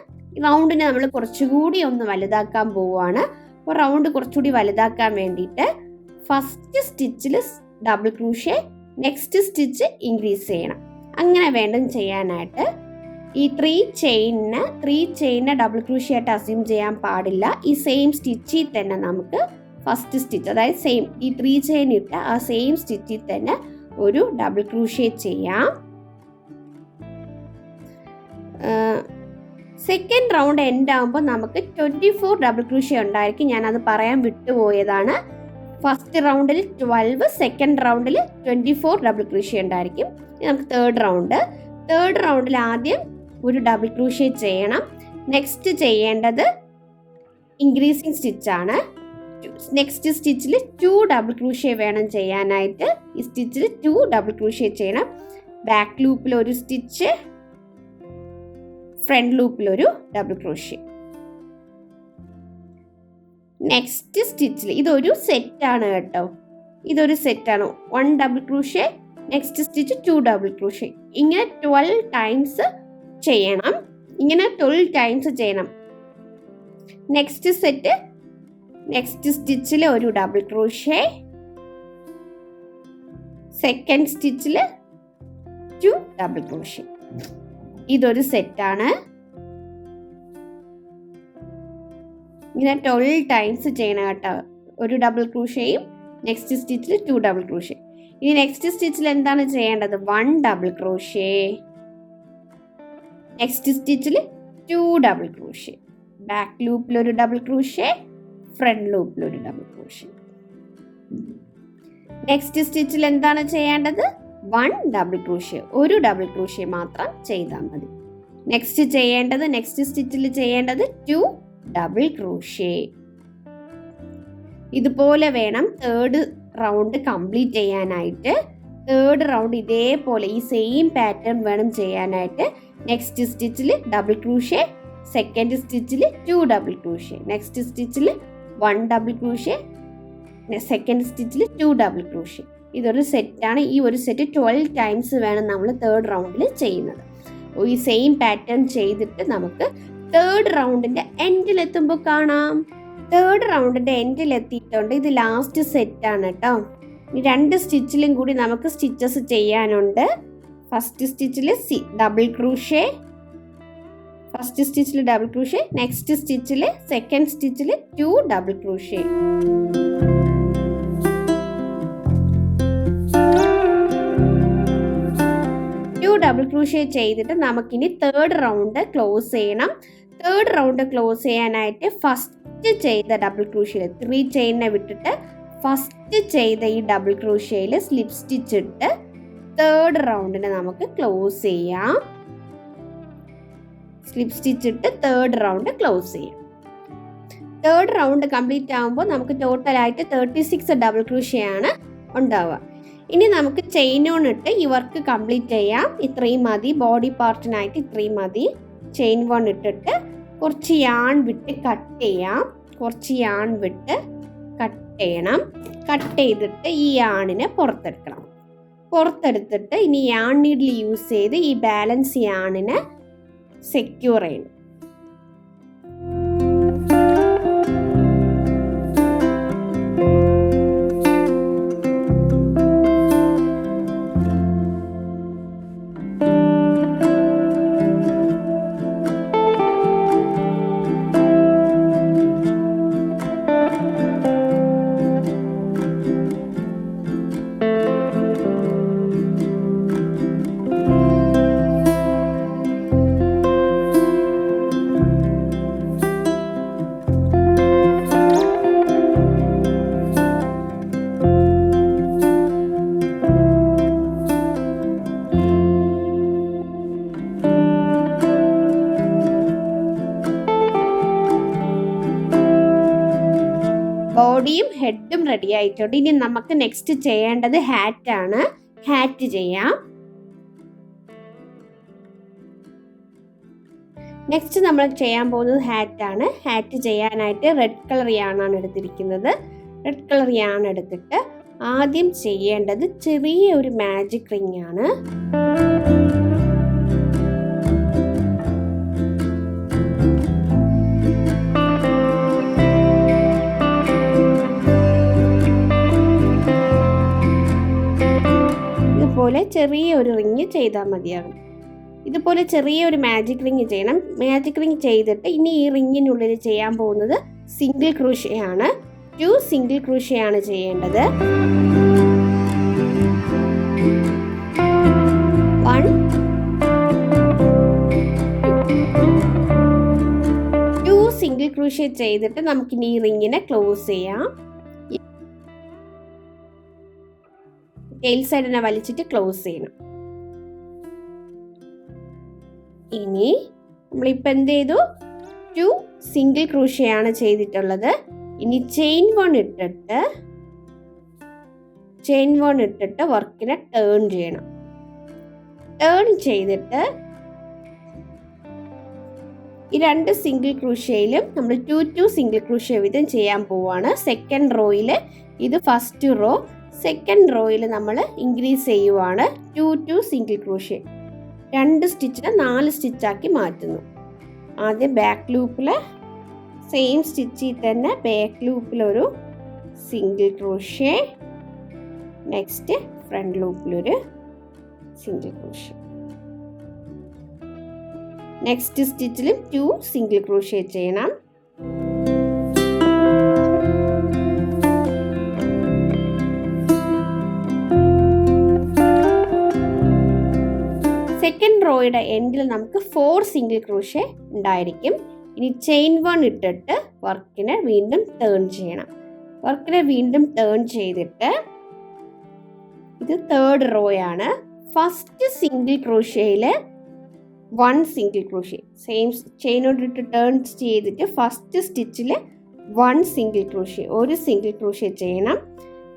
റൗണ്ടിനെ നമ്മൾ കുറച്ചുകൂടി ഒന്ന് വലുതാക്കാൻ പോവുകയാണ്. അപ്പോൾ റൗണ്ട് കുറച്ചുകൂടി വലുതാക്കാൻ വേണ്ടിയിട്ട് ഫസ്റ്റ് സ്റ്റിച്ചിൽ double crochet, next stitch increase ചെയ്യണം. അങ്ങനെ വേണം ചെയ്യാനായിട്ട്. ഈ 3 ചെയിനിനെ ഡബിൾ ക്രൂഷ്യ ആയിട്ട് അസ്യൂം ചെയ്യാൻ പാടില്ല. ഈ സെയിം സ്റ്റിച്ചിൽ തന്നെ നമുക്ക് ഫസ്റ്റ് സ്റ്റിച്ച്, അതായത് സെയിം ഈ 3 ചെയിൻ ഇട്ട ആ സെയിം സ്റ്റിച്ചിൽ തന്നെ ഒരു ഡബിൾ ക്രൂഷ്യ ചെയ്യാം. സെക്കൻഡ് റൗണ്ട് എൻഡ് ആകുമ്പോൾ നമുക്ക് 24 ഡബിൾ ക്രൂഷ്യ ഉണ്ടായിരിക്കും. ഞാനത് പറയാൻ വിട്ടുപോയതാണ്. ഫസ്റ്റ് റൗണ്ടിൽ 12, സെക്കൻഡ് റൗണ്ടിൽ 24 ഡബിൾ ക്രൂഷ്യ ഉണ്ടായിരിക്കും. നമുക്ക് തേർഡ് റൗണ്ടിൽ ആദ്യം ഒരു ഡബിൾ ക്രൂഷ്യ ചെയ്യണം. നെക്സ്റ്റ് ചെയ്യേണ്ടത് ഇൻക്രീസിങ് സ്റ്റിച്ചാണ്. നെക്സ്റ്റ് സ്റ്റിച്ചിൽ 2 ഡബിൾ ക്രൂഷ്യ വേണം ചെയ്യാനായിട്ട്. ഈ സ്റ്റിച്ചിൽ 2 ഡബിൾ ക്രൂഷ്യ ചെയ്യണം. ബാക്ക് ലൂപ്പിൽ ഒരു സ്റ്റിച്ച്, ഫ്രണ്ട് ലൂപ്പിൽ ഒരു ഡബിൾ ക്രോഷ്യ. നെക്സ്റ്റ് സ്റ്റിച്ചിൽ ഇതൊരു സെറ്റാണ് കേട്ടോ, ഇതൊരു സെറ്റാണ്. 1 double crochet, next stitch 2 double crochet. ഇങ്ങനെ 12 ടൈംസ് ചെയ്യണം. നെക്സ്റ്റ് സ്റ്റിച്ചിൽ ഒരു ഡബിൾ ക്രോഷ്യ, സെക്കൻഡ് സ്റ്റിച്ചിൽ 2 ഡബിൾ ക്രോഷ്യ. ഇതൊരു സെറ്റാണ്. ഇങ്ങനെ 12 ടൈംസ് ചെയ്യണം കേട്ടോ. ഒരു ഡബിൾ ക്രൂഷ്യയും നെക്സ്റ്റ് സ്റ്റിച്ചിൽ 2 ഡബിൾ ക്രൂഷ്യ. ഇനി നെക്സ്റ്റ് സ്റ്റിച്ചിൽ എന്താണ് ചെയ്യേണ്ടത്? 1 ഡബിൾ ക്രൂഷ്യ, നെക്സ്റ്റ് സ്റ്റിച്ചിൽ 2 ഡബിൾ ക്രൂഷ്യ, ബാക്ക് ലൂപ്പിൽ ഒരു ഡബിൾ ക്രൂഷ്യ, ഫ്രണ്ട് ലൂപ്പിൽ ഒരു ഡബിൾ ക്രൂഷ്യ. നെക്സ്റ്റ് സ്റ്റിച്ചിൽ എന്താണ് ചെയ്യേണ്ടത്? 1 ഡബിൾ ക്രൂഷ്യ, ഒരു ഡബിൾ ക്രൂഷ്യ മാത്രം ചെയ്താൽ മതി. നെക്സ്റ്റ് സ്റ്റിച്ചിൽ ചെയ്യേണ്ടത് 2 ഡബിൾ ക്രൂഷ്യ. ഇതുപോലെ വേണം തേർഡ് റൗണ്ട് കംപ്ലീറ്റ് ചെയ്യാനായിട്ട്. തേർഡ് റൗണ്ട് ഇതേപോലെ ഈ സെയിം പാറ്റേൺ വേണം ചെയ്യാനായിട്ട്. നെക്സ്റ്റ് സ്റ്റിച്ചിൽ ഡബിൾ ക്രൂഷ്യ, സെക്കൻഡ് സ്റ്റിച്ചിൽ 2 ഡബിൾ ക്രൂഷ്യ, നെക്സ്റ്റ് സ്റ്റിച്ചിൽ 1 ഡബിൾ ക്രൂഷ്യ, സെക്കൻഡ് സ്റ്റിച്ചിൽ 2 ഡബിൾ ക്രൂഷ്യ. ഇതൊരു സെറ്റാണ്. ഈ ഒരു സെറ്റ് 12 ടൈംസ് വേണം നമ്മൾ തേർഡ് റൗണ്ടിൽ ചെയ്യുന്നത്. ഈ സെയിം പാറ്റേൺ ചെയ്തിട്ട് നമുക്ക് തേർഡ് റൗണ്ടിന്റെ എൻഡിലെത്തുമ്പോൾ കാണാം. തേർഡ് റൗണ്ടിന്റെ എൻഡിലെത്തിയിട്ടുണ്ട്. ഇത് ലാസ്റ്റ് സെറ്റാണ് കേട്ടോ. ഈ 2 സ്റ്റിച്ചിലും കൂടി നമുക്ക് സ്റ്റിച്ചസ് ചെയ്യാനുണ്ട്. ഫസ്റ്റ് സ്റ്റിച്ചിൽ ഡബിൾ ക്രൂഷ്യ, നെക്സ്റ്റ് സ്റ്റിച്ചിൽ സെക്കൻഡ് സ്റ്റിച്ചിൽ 2 ഡബിൾ ക്രൂഷ്യ. ഡബിൾ ക്രൂഷ്യ ചെയ്തിട്ട് നമുക്കിനി തേർഡ് റൗണ്ട് ക്ലോസ് ചെയ്യണം. തേർഡ് റൗണ്ട് ക്ലോസ് ചെയ്യാനായിട്ട് ഫസ്റ്റ് ചെയ്ത ഡബിൾ ക്രൂഷ്യയിൽ 3 ചെയിനെ വിട്ടിട്ട് ഫസ്റ്റ് ചെയ്ത ഈ ഡബിൾ ക്രൂഷ്യയിൽ സ്ലിപ്പ് സ്റ്റിച്ച് ഇട്ട് തേർഡ് റൗണ്ടിനെ നമുക്ക് ക്ലോസ് ചെയ്യാം. സ്ലിപ്പ് സ്റ്റിച്ച് ഇട്ട് തേർഡ് റൗണ്ട് ക്ലോസ് ചെയ്യാം. തേർഡ് റൗണ്ട് കംപ്ലീറ്റ് ആകുമ്പോൾ നമുക്ക് ടോട്ടലായിട്ട് 36 ഡബിൾ ക്രൂഷ്യയാണ് ഉണ്ടാവുക. ഇനി നമുക്ക് ചെയിൻ ഓൺ ഇട്ട് ഈ വർക്ക് കംപ്ലീറ്റ് ചെയ്യാം. ഇത്രയും മതി, ബോഡി പാർട്ടിനായിട്ട് ഇത്രയും മതി. ചെയിൻ ഓൺ ഇട്ടിട്ട് കുറച്ച് യാൺ വിട്ട് കട്ട് ചെയ്യാം. കട്ട് ചെയ്തിട്ട് ഈ യാണിനെ പുറത്തെടുത്തിട്ട് ഇനി യാൺ നീഡിൽ യൂസ് ചെയ്ത് ഈ ബാലൻസ് യാണിനെ സെക്യൂർ ചെയ്യണം. ബോഡിയും ഹെഡും റെഡി ആയിട്ടുണ്ട്. ഇനി നമുക്ക് നെക്സ്റ്റ് ചെയ്യേണ്ടത് ഹാറ്റ് ആണ്. ഹാറ്റ് ചെയ്യാം. നെക്സ്റ്റ് നമ്മൾ ചെയ്യാൻ പോകുന്നത് ഹാറ്റ് ആണ്. ഹാറ്റ് ചെയ്യാനായിട്ട് റെഡ് കളർ യാണാണ് എടുത്തിരിക്കുന്നത്. റെഡ് കളർ യാൺ എടുത്തിട്ട് ആദ്യം ചെയ്യേണ്ടത് ചെറിയ ഒരു മാജിക് റിംഗ് ആണ്. ഇതുപോലെ ചെറിയ ഒരു റിങ് ചെയ്താൽ മതിയാകും. ഇതുപോലെ ചെറിയൊരു മാജിക് റിങ് ചെയ്യണം. മാജിക് റിങ് ചെയ്തിട്ട് ഇനി ഈ റിങ്ങിനുള്ളിൽ ചെയ്യാൻ പോകുന്നത് സിംഗിൾ ക്രൂഷ്യ ആണ്. 2 സിംഗിൾ ക്രൂഷ്യ ആണ് ചെയ്യേണ്ടത്. 1 2 സിംഗിൾ ക്രൂഷ്യ ചെയ്തിട്ട് നമുക്കിനി ഈ റിങ്ങിനെ ക്ലോസ് ചെയ്യാം. ടെയിൽ സൈഡിനെ വലിച്ചിട്ട് ക്ലോസ് ചെയ്യണം. ഇനി നമ്മളിപ്പോൾ എന്ത് ചെയ്തു? 2 സിംഗിൾ ക്രൂഷ്യ ആണ് ചെയ്തിട്ടുള്ളത്. ഇനി ചെയിൻ വൺ ഇട്ടിട്ട് വർക്കിനെ ടേൺ ചെയ്യണം. ടേൺ ചെയ്തിട്ട് ഈ 2 സിംഗിൾ ക്രൂഷ്യയിലും നമ്മൾ 2 സിംഗിൾ ക്രൂഷ്യ വീതം ചെയ്യാൻ പോവാണ്. സെക്കൻഡ് റോയിൽ ഇത് ഫസ്റ്റ് റോ, സെക്കൻഡ് റോയിൽ നമ്മൾ ഇൻക്രീസ് ചെയ്യുവാണ്. 2 സിംഗിൾ ക്രൂഷ്യ 2 സ്റ്റിച്ചിനെ 4 സ്റ്റിച്ചാക്കി മാറ്റുന്നു. ആദ്യം ബാക്ക് ലൂപ്പിൽ സെയിം സ്റ്റിച്ചിൽ തന്നെ ബാക്ക് ലൂപ്പിലൊരു സിംഗിൾ ക്രൂഷ്യ, നെക്സ്റ്റ് ഫ്രണ്ട് ലൂപ്പിലൊരു സിംഗിൾ ക്രൂഷ്യ, നെക്സ്റ്റ് സ്റ്റിച്ചിലും 2 സിംഗിൾ ക്രൂഷ്യ ചെയ്യണം. സെക്കൻഡ് റോയുടെ എൻഡിൽ നമുക്ക് 4 സിംഗിൾ ക്രൂഷ്യ ഉണ്ടായിരിക്കും. ഇനി ചെയിൻ വൺ ഇട്ടിട്ട് വർക്കിനെ വീണ്ടും ടേൺ ചെയ്യണം. വർക്കിനെ വീണ്ടും ടേൺ ചെയ്തിട്ട് ഇത് തേർഡ് റോ ആണ്. ഫസ്റ്റ് സിംഗിൾ ക്രൂഷ്യയിൽ 1 സിംഗിൾ ക്രൂഷ്യ സെയിം ചെയിനോട്ടിട്ട് ടേൺ ചെയ്തിട്ട് ഫസ്റ്റ് സ്റ്റിച്ചിൽ 1 സിംഗിൾ ക്രൂഷ്യ, 1 സിംഗിൾ ക്രൂഷ്യ ചെയ്യണം.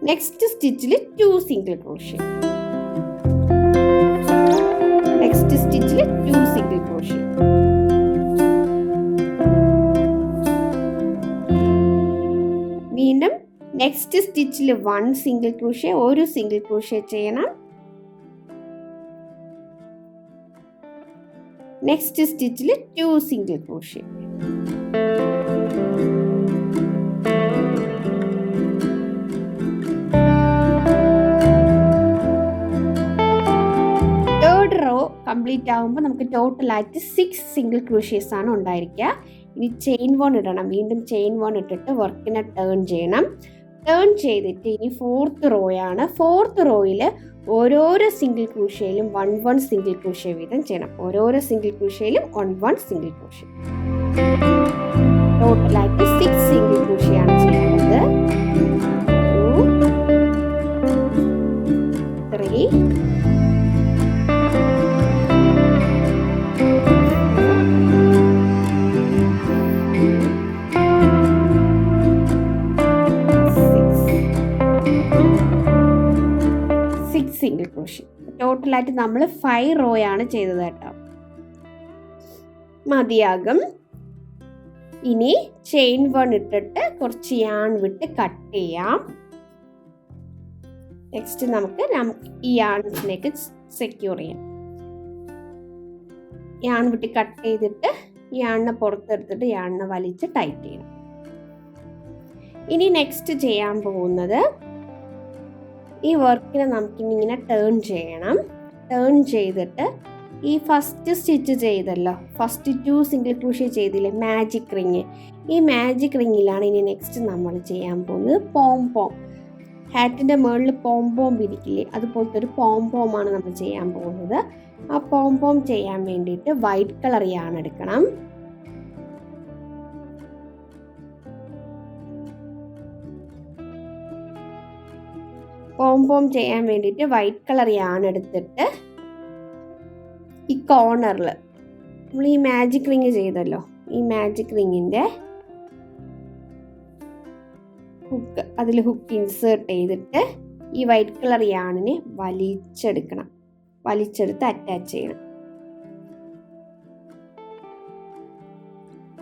നെക്സ്റ്റ് സ്റ്റിച്ചിൽ 2 സിംഗിൾ ക്രൂഷ്യ, നെക്സ്റ്റ് സ്റ്റിച്ചിൽ 2 സിംഗിൾ ക്രോഷ്യ. വീണ്ടും നെക്സ്റ്റ് സ്റ്റിച്ചിൽ 1 സിംഗിൾ ക്രോഷ്യ, 1 സിംഗിൾ ക്രോഷ്യ ചെയ്യണം. നെക്സ്റ്റ് സ്റ്റിച്ചിൽ 2 സിംഗിൾ ക്രോഷ്യ. കംപ്ലീറ്റ് ആകുമ്പോൾ നമുക്ക് ടോട്ടലായിട്ട് 6 സിംഗിൾ ക്രൂഷ്യസ് ആണ് ഉണ്ടായിരിക്കുക. ഇനി ചെയിൻ വൺ ഇടണം. വീണ്ടും ചെയിൻ വൺ ഇട്ടിട്ട് വർക്കിനെ ടേൺ ചെയ്യണം. ടേൺ ചെയ്തിട്ട് ഇനി 4th റോ ആണ്. 4th റോയിൽ ഓരോരോ സിംഗിൾ ക്രൂഷ്യയിലും 1 സിംഗിൾ ക്രൂഷ്യ വീതം ചെയ്യണം. ഓരോരോ സിംഗിൾ ക്രൂഷ്യയിലും 1 സിംഗിൾ ക്രൂഷ്യ. ടോട്ടലായിട്ട് 6 സിംഗിൾ ക്രൂഷ്യ ആണ് ചെയ്യുന്നത്. 2 3 സിംഗിൾ ക്രോഷ്യ. ടോട്ടലായിട്ട് നമ്മൾ 5 റോ ആണ് ചെയ്തത് കേട്ടോ. മതിയാകും. ഇനി ചെയിൻ വൺ ഇട്ടിട്ട് കുറച്ച് യാൺ വിട്ട് കട്ട് ചെയ്യാം. നെക്സ്റ്റ് നമുക്ക് ഈ യാണിലേക്ക് സെക്യൂർ ചെയ്യാം. യാൺ വിട്ട് കട്ട് ചെയ്തിട്ട് യാണിനെ പുറത്തെടുത്തിട്ട് യാണിനെ വലിച്ച് ടൈറ്റ് ചെയ്യണം. ഇനി നെക്സ്റ്റ് ചെയ്യാൻ പോകുന്നത് ഈ വർക്കിനെ നമുക്കിനി ഇങ്ങനെ ടേൺ ചെയ്യണം. ടേൺ ചെയ്തിട്ട് ഈ ഫസ്റ്റ് സ്റ്റിച്ച് ചെയ്തല്ലോ, ഫസ്റ്റ് 2 സിംഗിൾ ക്രൂഷ്യ ചെയ്തില്ലേ മാജിക് റിങ്, ഈ മാജിക് റിങ്ങിലാണ് ഇനി നെക്സ്റ്റ് നമ്മൾ ചെയ്യാൻ പോകുന്നത് പോംപോം. ഹാറ്റിൻ്റെ മുകളിൽ പോംപോം പിരിക്കില്ലേ, അതുപോലത്തെ ഒരു പോംപോമാണ് നമ്മൾ ചെയ്യാൻ പോകുന്നത്. ആ പോംപോം ചെയ്യാൻ വേണ്ടിയിട്ട് വൈറ്റ് കളർ യാൺ എടുക്കണം. പോംപോം ചെയ്യാൻ വേണ്ടിയിട്ട് വൈറ്റ് കളർ യാൺ എടുത്തിട്ട് ഈ കോർണറിൽ നമ്മൾ ഈ മാജിക് റിങ് ചെയ്തല്ലോ, ഈ മാജിക് റിങ്ങിൻ്റെ ഹുക്ക് ഇൻസേർട്ട് ചെയ്തിട്ട് ഈ വൈറ്റ് കളർ യാണിനെ വലിച്ചെടുത്ത് അറ്റാച്ച് ചെയ്യണം.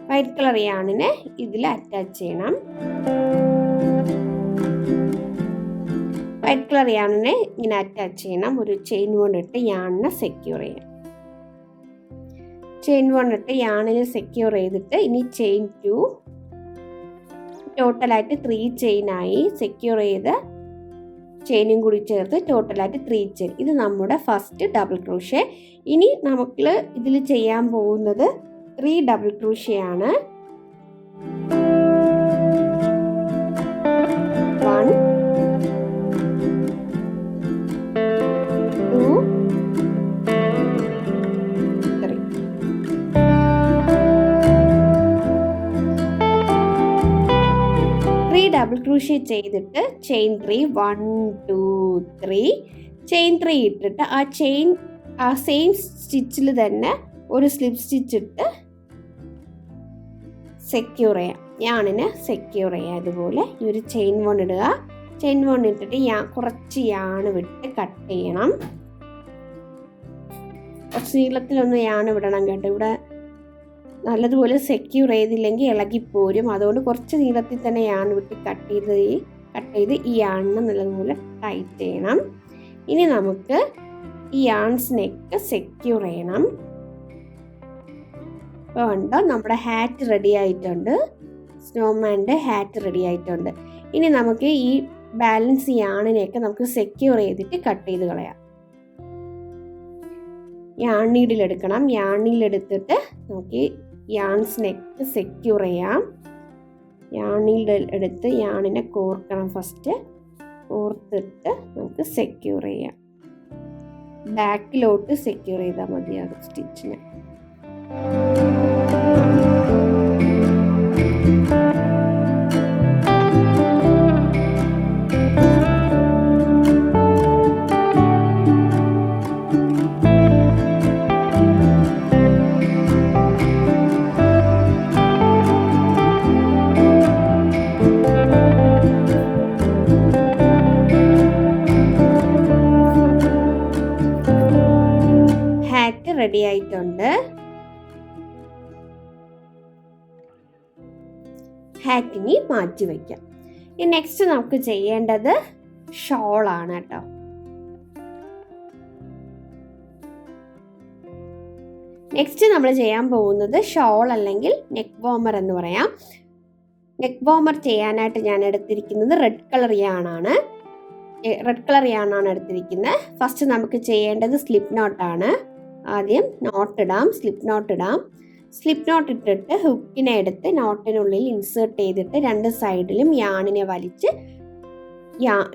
വൈറ്റ് കളർ യാണിനെ ഇതിൽ അറ്റാച്ച് ചെയ്യണം. വൈറ്റ് കളർ യാണിനെ ഇങ്ങനെ അറ്റാച്ച് ചെയ്യണം. ഒരു ചെയിൻ കൊണ്ടിട്ട് യാണിനെ സെക്യൂർ ചെയ്യാം. ചെയിൻ കൊണ്ടിട്ട് യാണിനെ സെക്യൂർ ചെയ്തിട്ട് ഇനി ചെയിൻ 2 ടോട്ടലായിട്ട് 3 ചെയിനായി. സെക്യൂർ ചെയ്ത് ചെയിനും കൂടി ചേർത്ത് ടോട്ടലായിട്ട് 3 ചെയിൻ. ഇത് നമ്മുടെ ഫസ്റ്റ് ഡബിൾ ക്രോഷ്യ. ഇനി നമുക്ക് ഇതിൽ ചെയ്യാൻ പോകുന്നത് 3 ഡബിൾ ക്രോഷ്യ ആണ്. 1 2 3. ഡബിൾ ക്രോഷ്യ ചെയ്തിട്ട് ചെയിൻ 3 1 2 3 ചെയിൻ 3 ഇട്ടിട്ട് ആ സെയിം സ്റ്റിച്ചിൽ തന്നെ ഒരു സ്ലിപ്പ് സ്റ്റിച്ച് ഇട്ട് സെക്യൂർ ചെയ്യാം. യാണിനെ സെക്യൂർ ചെയ്യാം. അതുപോലെ ഈ ഒരു ചെയിൻ 1 ഇടുക. ചെയിൻ 1 ഇട്ടിട്ട് കുറച്ച് യാണ് വിട്ട് കട്ട് ചെയ്യണം. കുറച്ച് നീളത്തിലൊന്ന് യാണ് വിടണം കേട്ടോ. ഇവിടെ നല്ലതുപോലെ സെക്യൂർ ചെയ്തില്ലെങ്കിൽ ഇളകിപ്പോരും. അതുകൊണ്ട് കുറച്ച് നീളത്തിൽ തന്നെ യാണ് വിട്ട് കട്ട് ചെയ്ത് ഈ യാണിനെ നല്ലതുപോലെ ടൈറ്റ് ചെയ്യണം. ഇനി നമുക്ക് ഈ യാൺസിനെയൊക്കെ സെക്യൂർ ചെയ്യണം. ഇപ്പോൾ കണ്ടോ, നമ്മുടെ ഹാറ്റ് റെഡി ആയിട്ടുണ്ട്. സ്നോമാൻ്റെ ഹാറ്റ് റെഡി ആയിട്ടുണ്ട്. ഇനി നമുക്ക് ഈ ബാലൻസ് യാണിനെയൊക്കെ നമുക്ക് സെക്യൂർ ചെയ്തിട്ട് കട്ട് ചെയ്ത് കളയാം. യാൺ നീഡിലെടുക്കണം. യാൺ നീഡിലെടുത്തിട്ട് നമുക്ക് യാൺസിനെയൊക്കെ സെക്യൂർ ചെയ്യാം. യാൺ നീഡിൽ എടുത്ത് യാണിനെ കോർക്കണം. ഫസ്റ്റ് കോർത്തിട്ട് നമുക്ക് സെക്യൂർ ചെയ്യാം. ബാക്കിലോട്ട് സെക്യൂർ ചെയ്താൽ മതിയാകും സ്റ്റിച്ചിനെ. റെഡി ആയിട്ടുണ്ട്. ഹാറ്റിനി മാറ്റി വയ്ക്കാം. ഇനി നെക്സ്റ്റ് നമുക്ക് ചെയ്യേണ്ടത് ഷോളാണ് കേട്ടോ. നെക്സ്റ്റ് നമ്മൾ ചെയ്യാൻ പോകുന്നത് ഷോൾ അല്ലെങ്കിൽ നെക്ക് വാർമർ എന്ന് പറയാം. നെക്ക് വാർമർ ചെയ്യാനായിട്ട് ഞാൻ എടുത്തിരിക്കുന്നത് റെഡ് കളർ യാണാണ് എടുത്തിരിക്കുന്നത്. ഫസ്റ്റ് നമുക്ക് ചെയ്യേണ്ടത് സ്ലിപ്പ് നോട്ടാണ്. ആദ്യം സ്ലിപ്പ് നോട്ട് ഇട്ടിട്ട് ഹുക്കിനെ എടുത്ത് നോട്ടിനുള്ളിൽ ഇൻസേർട്ട് ചെയ്തിട്ട് 2 സൈഡിലും യാണിനെ വലിച്ച്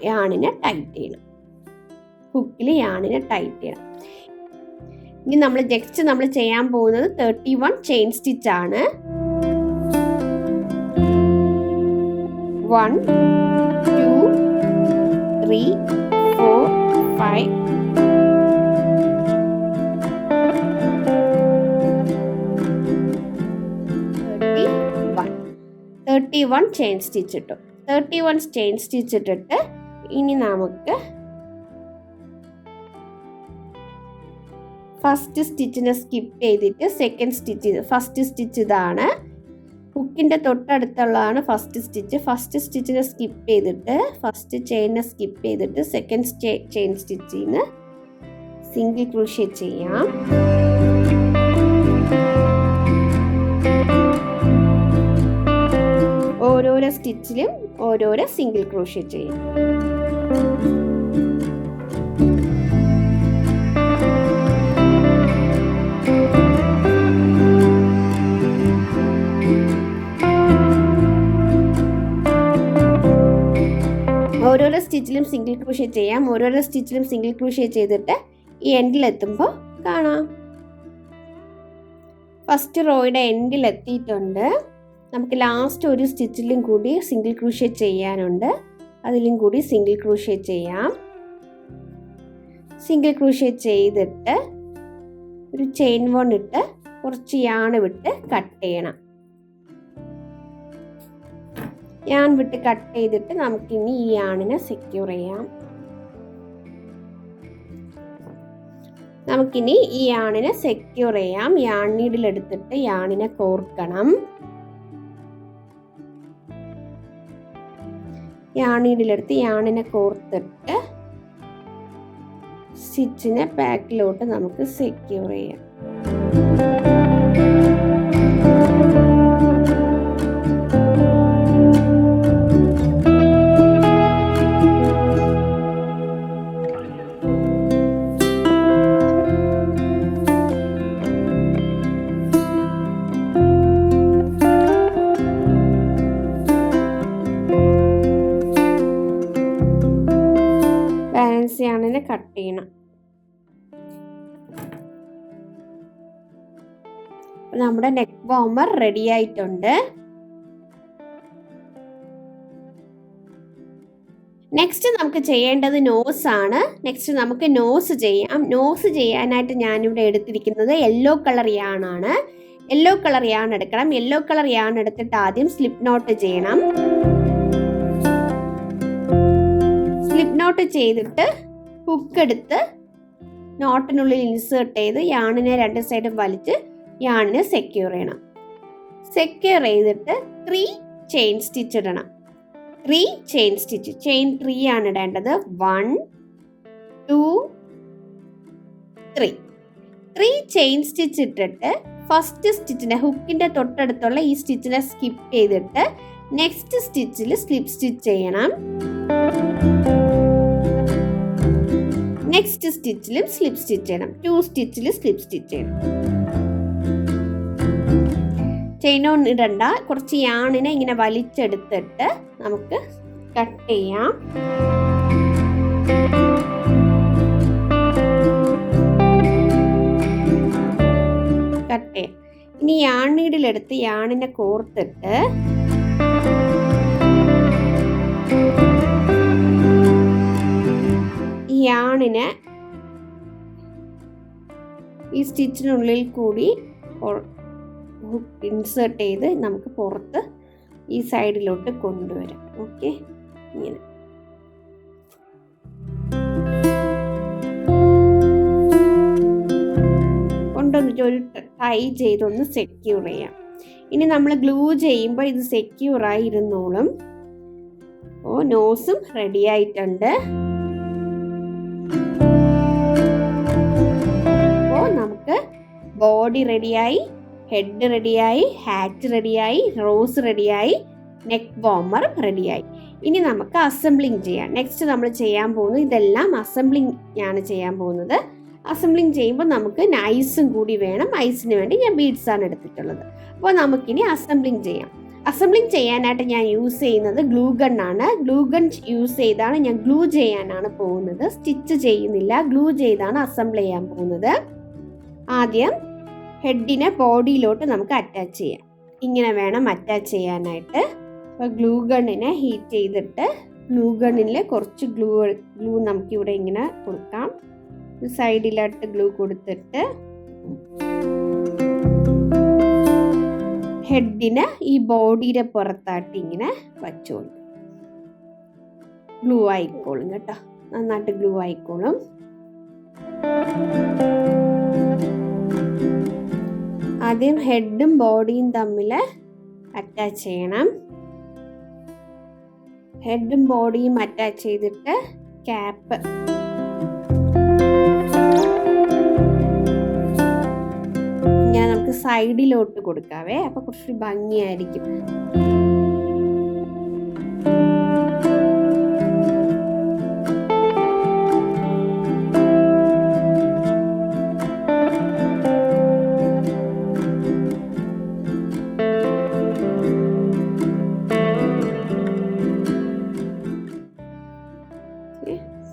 യാണിനെ ടൈറ്റ് ചെയ്യണം. ഹുക്കിൽ യാണിനെ ടൈറ്റ് ചെയ്യണം. ഇനി നമ്മൾ ചെയ്യാൻ പോകുന്നത് 31 ചെയിൻ സ്റ്റിച്ച് ആണ്. 1 2 3 4 5 31 ചെയിൻ സ്റ്റിച്ച് ഇട്ടു. 31 ചെയിൻ സ്റ്റിച്ച് ഇട്ടിട്ട് ഇനി നമുക്ക് ഫസ്റ്റ് സ്റ്റിച്ചിനെ സ്കിപ്പ് ചെയ്തിട്ട് സെക്കൻഡ് സ്റ്റിച്ച്, ഫസ്റ്റ് സ്റ്റിച്ച് ഇതാണ്, ഹുക്കിൻ്റെ തൊട്ടടുത്തുള്ളതാണ് ഫസ്റ്റ് സ്റ്റിച്ച്. ഫസ്റ്റ് സ്റ്റിച്ചിനെ സ്കിപ്പ് ചെയ്തിട്ട് ഫസ്റ്റ് ചെയിനെ സ്കിപ്പ് ചെയ്തിട്ട് സെക്കൻഡ് ചെയിൻ സ്റ്റിച്ചിൽ നിന്ന് സിംഗിൾ ക്രോഷ്യ ചെയ്യാം. ഓരോരോ സ്റ്റിച്ചിലും ഓരോരോ സിംഗിൾ ക്രോഷ്യ ചെയ്യും. ഓരോരോ സ്റ്റിച്ചിലും സിംഗിൾ ക്രോഷ്യ ചെയ്യാം. ഓരോരോ സ്റ്റിച്ചിലും സിംഗിൾ ക്രോഷ്യ ചെയ്തിട്ട് ഈ എൻഡിലെത്തുമ്പോൾ കാണാം. ഫസ്റ്റ് റോയുടെ എൻഡിലെത്തിയിട്ടുണ്ട്. നമുക്ക് ലാസ്റ്റ് ഒരു സ്റ്റിച്ചിലും കൂടി സിംഗിൾ ക്രോഷ്യ ചെയ്യാനുണ്ട്. അതിലും കൂടി സിംഗിൾ ക്രോഷ്യ ചെയ്യാം. സിംഗിൾ ക്രോഷ്യ ചെയ്തിട്ട് ഒരു ചെയിൻ 1 ഇട്ട് കുറച്ച് യാണ് വിട്ട് കട്ട് ചെയ്യണം. യാൺ വിട്ട് കട്ട് ചെയ്തിട്ട് നമുക്കിനി ഈ യാണിനെ സെക്യൂർ ചെയ്യാം. നമുക്കിനി ഈ യാണിനെ സെക്യൂർ ചെയ്യാം. യാൺ നീഡിൽ എടുത്തിട്ട് യാണിനെ കോർക്കണം. യാൺ നീഡിലെടുത്ത് യാണിനെ കോർത്തിട്ട് സ്റ്റിച്ചിനെ ബാക്കിലോട്ട് നമുക്ക് സെക്യൂർ ചെയ്യാം. ബാലൻസ് യാണിനെ കട്ട് ചെയ്യണം. നമ്മുടെ നെക്ക് വാർമർ റെഡി ആയിട്ടുണ്ട്. നെക്സ്റ്റ് നമുക്ക് ചെയ്യേണ്ടത് നോസ് ആണ്. നെക്സ്റ്റ് നമുക്ക് നോസ് ചെയ്യാം. നോസ് ചെയ്യാനായിട്ട് ഞാനിവിടെ എടുത്തിരിക്കുന്നത് യെല്ലോ കളർ യാണാണ്. യെല്ലോ കളർ യാൺ എടുക്കണം. യെല്ലോ കളർ യാൺ എടുത്തിട്ട് ആദ്യം സ്ലിപ്പ് നോട്ട് ചെയ്യണം. സ്ലിപ്പ് നോട്ട് ചെയ്തിട്ട് ഹുക്ക് എടുത്ത് നോട്ടിനുള്ളിൽ ഇൻസേർട്ട് ചെയ്ത് യാണിനെ രണ്ട് സൈഡും വലിച്ച് യാണിനെ സെക്യൂർ ചെയ്യണം. സെക്യൂർ ചെയ്തിട്ട് 3 ചെയിൻ സ്റ്റിച്ച് ഇടണം. 3 ചെയിൻ സ്റ്റിച്ച്, ചെയിൻ 3 ആണ് ഇടേണ്ടത്. 1 2 3 3 ചെയിൻ സ്റ്റിച്ച് ഇട്ടിട്ട് ഫസ്റ്റ് സ്റ്റിച്ചിനെ ഹുക്കിന്റെ തൊട്ടടുത്തുള്ള ഈ സ്റ്റിച്ചിനെ സ്കിപ്പ് ചെയ്തിട്ട് നെക്സ്റ്റ് സ്റ്റിച്ചിൽ സ്ലിപ്പ് സ്റ്റിച്ച് ചെയ്യണം. നെക്സ്റ്റ് സ്റ്റിച്ചിലും സ്ലിപ്പ് സ്റ്റിച്ച് ചെയ്യണം. 2 സ്റ്റിച്ചിൽ സ്ലിപ്പ് സ്റ്റിച്ച് ചെയ്യണം. ചെയിൻ ഓൺ ഇടണ്ട. കുറച്ച് യാണിനെ ഇങ്ങനെ വലിച്ചെടുത്തിട്ട് നമുക്ക് കട്ട് ചെയ്യാം. കട്ട് ചെയ്യാം. ഇനി യാൺ നീഡിലെടുത്ത് യാണിനെ കോർത്തിട്ട് ഈ യാണിനെ ഈ സ്റ്റിച്ചിനുള്ളിൽ കൂടി ഇൻസേർട്ട് ചെയ്ത് നമുക്ക് പുറത്ത് ഈ സൈഡിലോട്ട് കൊണ്ടുവരാം. ഓക്കെ, ഇങ്ങനെ കൊണ്ടുവന്നിട്ട് ഒരു ടൈ ചെയ്തൊന്ന് സെക്യൂർ ചെയ്യാം. ഇനി നമ്മൾ ഗ്ലൂ ചെയ്യുമ്പോൾ ഇത് സെക്യൂറായി ഇരുന്നോളും. അപ്പോൾ നോസും റെഡി ആയിട്ടുണ്ട്. അപ്പോൾ നമുക്ക് ബോഡി റെഡിയായി, ഹെഡ് റെഡിയായി, ഹാറ്റ് റെഡിയായി, റോസ് റെഡിയായി, നെക്ക് വാർമർ റെഡിയായി. ഇനി നമുക്ക് അസംബ്ലിങ് ചെയ്യാം. നെക്സ്റ്റ് നമ്മൾ ചെയ്യാൻ പോകുന്നത് ഇതെല്ലാം അസംബ്ലിങ് ആണ് ചെയ്യാൻ പോകുന്നത്. അസംബ്ലിങ് ചെയ്യുമ്പോൾ നമുക്ക് ഐസും കൂടി വേണം. ഐസിന് വേണ്ടി ഞാൻ ബീഡ്സ് ആണ് എടുത്തിട്ടുള്ളത്. അപ്പോൾ നമുക്കിനി അസംബ്ലിങ് ചെയ്യാം. അസംബ്ലിങ് ചെയ്യാനായിട്ട് ഞാൻ യൂസ് ചെയ്യുന്നത് ഗ്ലൂ ഗൺ ആണ്. ഗ്ലൂ ഗൺ യൂസ് ചെയ്താണ് ഞാൻ ഗ്ലൂ ചെയ്യാനാണ് പോകുന്നത്. സ്റ്റിച്ച് ചെയ്യുന്നില്ല, ഗ്ലൂ ചെയ്താണ് അസംബിൾ ചെയ്യാൻ പോകുന്നത്. ആദ്യം ഹെഡിനെ ബോഡിയിലോട്ട് നമുക്ക് അറ്റാച്ച് ചെയ്യാം. ഇങ്ങനെ വേണം അറ്റാച്ച് ചെയ്യാനായിട്ട്. അപ്പോൾ ഗ്ലൂ ഗണ്ണിനെ ഹീറ്റ് ചെയ്തിട്ട് ഗ്ലൂ ഗണ്ണിൽ കുറച്ച് ഗ്ലൂ നമുക്കിവിടെ ഇങ്ങനെ കൊടുക്കാം. സൈഡിലായിട്ട് ഗ്ലൂ കൊടുത്തിട്ട് ഹെഡിനെ ഈ ബോഡിയുടെ പുറത്തായിട്ട് ഇങ്ങനെ വച്ചോളും. ഗ്ലൂ ആയിക്കോളും കേട്ടോ, നന്നായിട്ട് ഗ്ലൂ ആയിക്കോളും. ആദ്യം ഹെഡും ബോഡിയും തമ്മിൽ അറ്റാച്ച് ചെയ്യണം. ഹെഡും ബോഡിയും അറ്റാച്ച് ചെയ്തിട്ട് ക്യാപ്പ് ഇങ്ങനെ നമുക്ക് സൈഡിലോട്ട് കൊടുക്കാവേ. അപ്പൊ കുറച്ച് ഭംഗിയായിരിക്കും.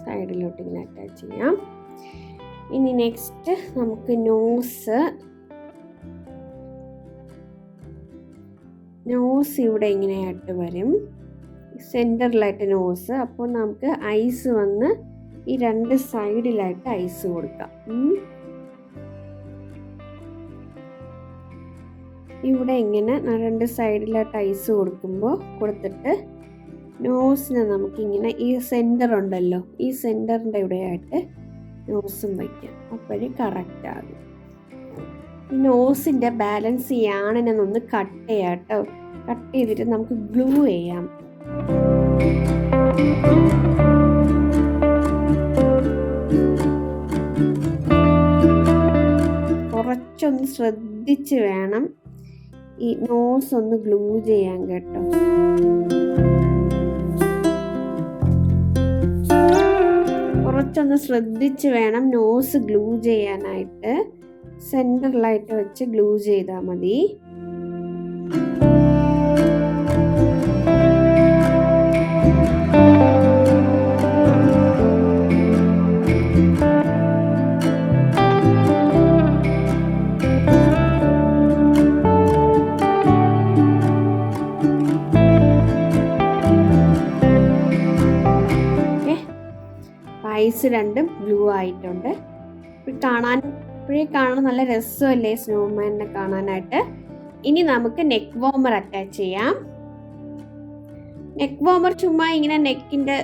സൈഡിലോട്ട് ഇങ്ങനെ അറ്റാച്ച് ചെയ്യാം. ഇനി നെക്സ്റ്റ് നമുക്ക് നോസ് ഇവിടെ ഇങ്ങനെയായിട്ട് വരും, സെൻറ്ററിലായിട്ട് നോസ്. അപ്പോൾ നമുക്ക് ഐസ് വന്ന് ഈ രണ്ട് സൈഡിലായിട്ട് ഐസ് കൊടുക്കാം. ഇവിടെ ഇങ്ങനെ 2 സൈഡിലായിട്ട് ഐസ് കൊടുത്തിട്ട് നോസിനെ നമുക്കിങ്ങനെ ഈ സെൻറ്റർ ഉണ്ടല്ലോ, ഈ സെൻറ്ററിൻ്റെ ഇവിടെയായിട്ട് നോസും വയ്ക്കാം. അപ്പോഴേ കറക്റ്റ് ആകും. ഈ നോസിൻ്റെ ബാലൻസ് ചെയ്യാണെന്നൊന്ന് കട്ട് ചെയ്യാം കേട്ടോ. കട്ട് ചെയ്തിട്ട് നമുക്ക് ഗ്ലൂ ചെയ്യാം. കുറച്ചൊന്ന് ശ്രദ്ധിച്ച് വേണം ഈ നോസ് ഒന്ന് ഗ്ലൂ ചെയ്യാൻ കേട്ടോ. കുറച്ചൊന്ന് ശ്രദ്ധിച്ച് വേണം നോസ് ഗ്ലൂ ചെയ്യാനായിട്ട്. സെൻറ്ററിലായിട്ട് വെച്ച് ഗ്ലൂ ചെയ്താൽ മതി. ഐസ് രണ്ടും ബ്ലൂ ആയിട്ടുണ്ട്. ഇപ്പോഴേ കാണാൻ നല്ല രസമല്ലേ സ്നോമാനെ കാണാനായിട്ട്. ഇനി നമുക്ക് നെക്ക് വാർമർ അറ്റാച്ച് ചെയ്യാം. നെക്ക് വാർമർ ചുമ്മാ ഇങ്ങനെ നെക്കിൻ്റെ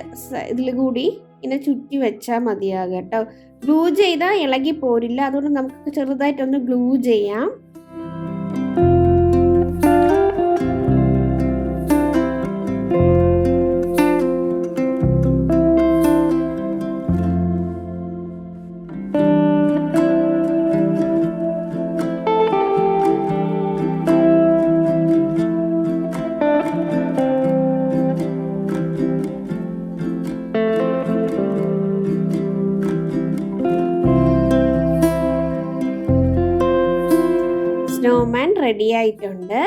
ഇതിൽ കൂടി ഇങ്ങനെ ചുറ്റി വെച്ചാൽ മതിയാകും കേട്ടോ. ഗ്ലൂ ചെയ്താൽ ഇളകി പോരില്ല. അതുകൊണ്ട് നമുക്ക് ചെറുതായിട്ടൊന്ന് ഗ്ലൂ ചെയ്യാം. സ്നോമാൻ റെഡി ആയിട്ടുണ്ട്.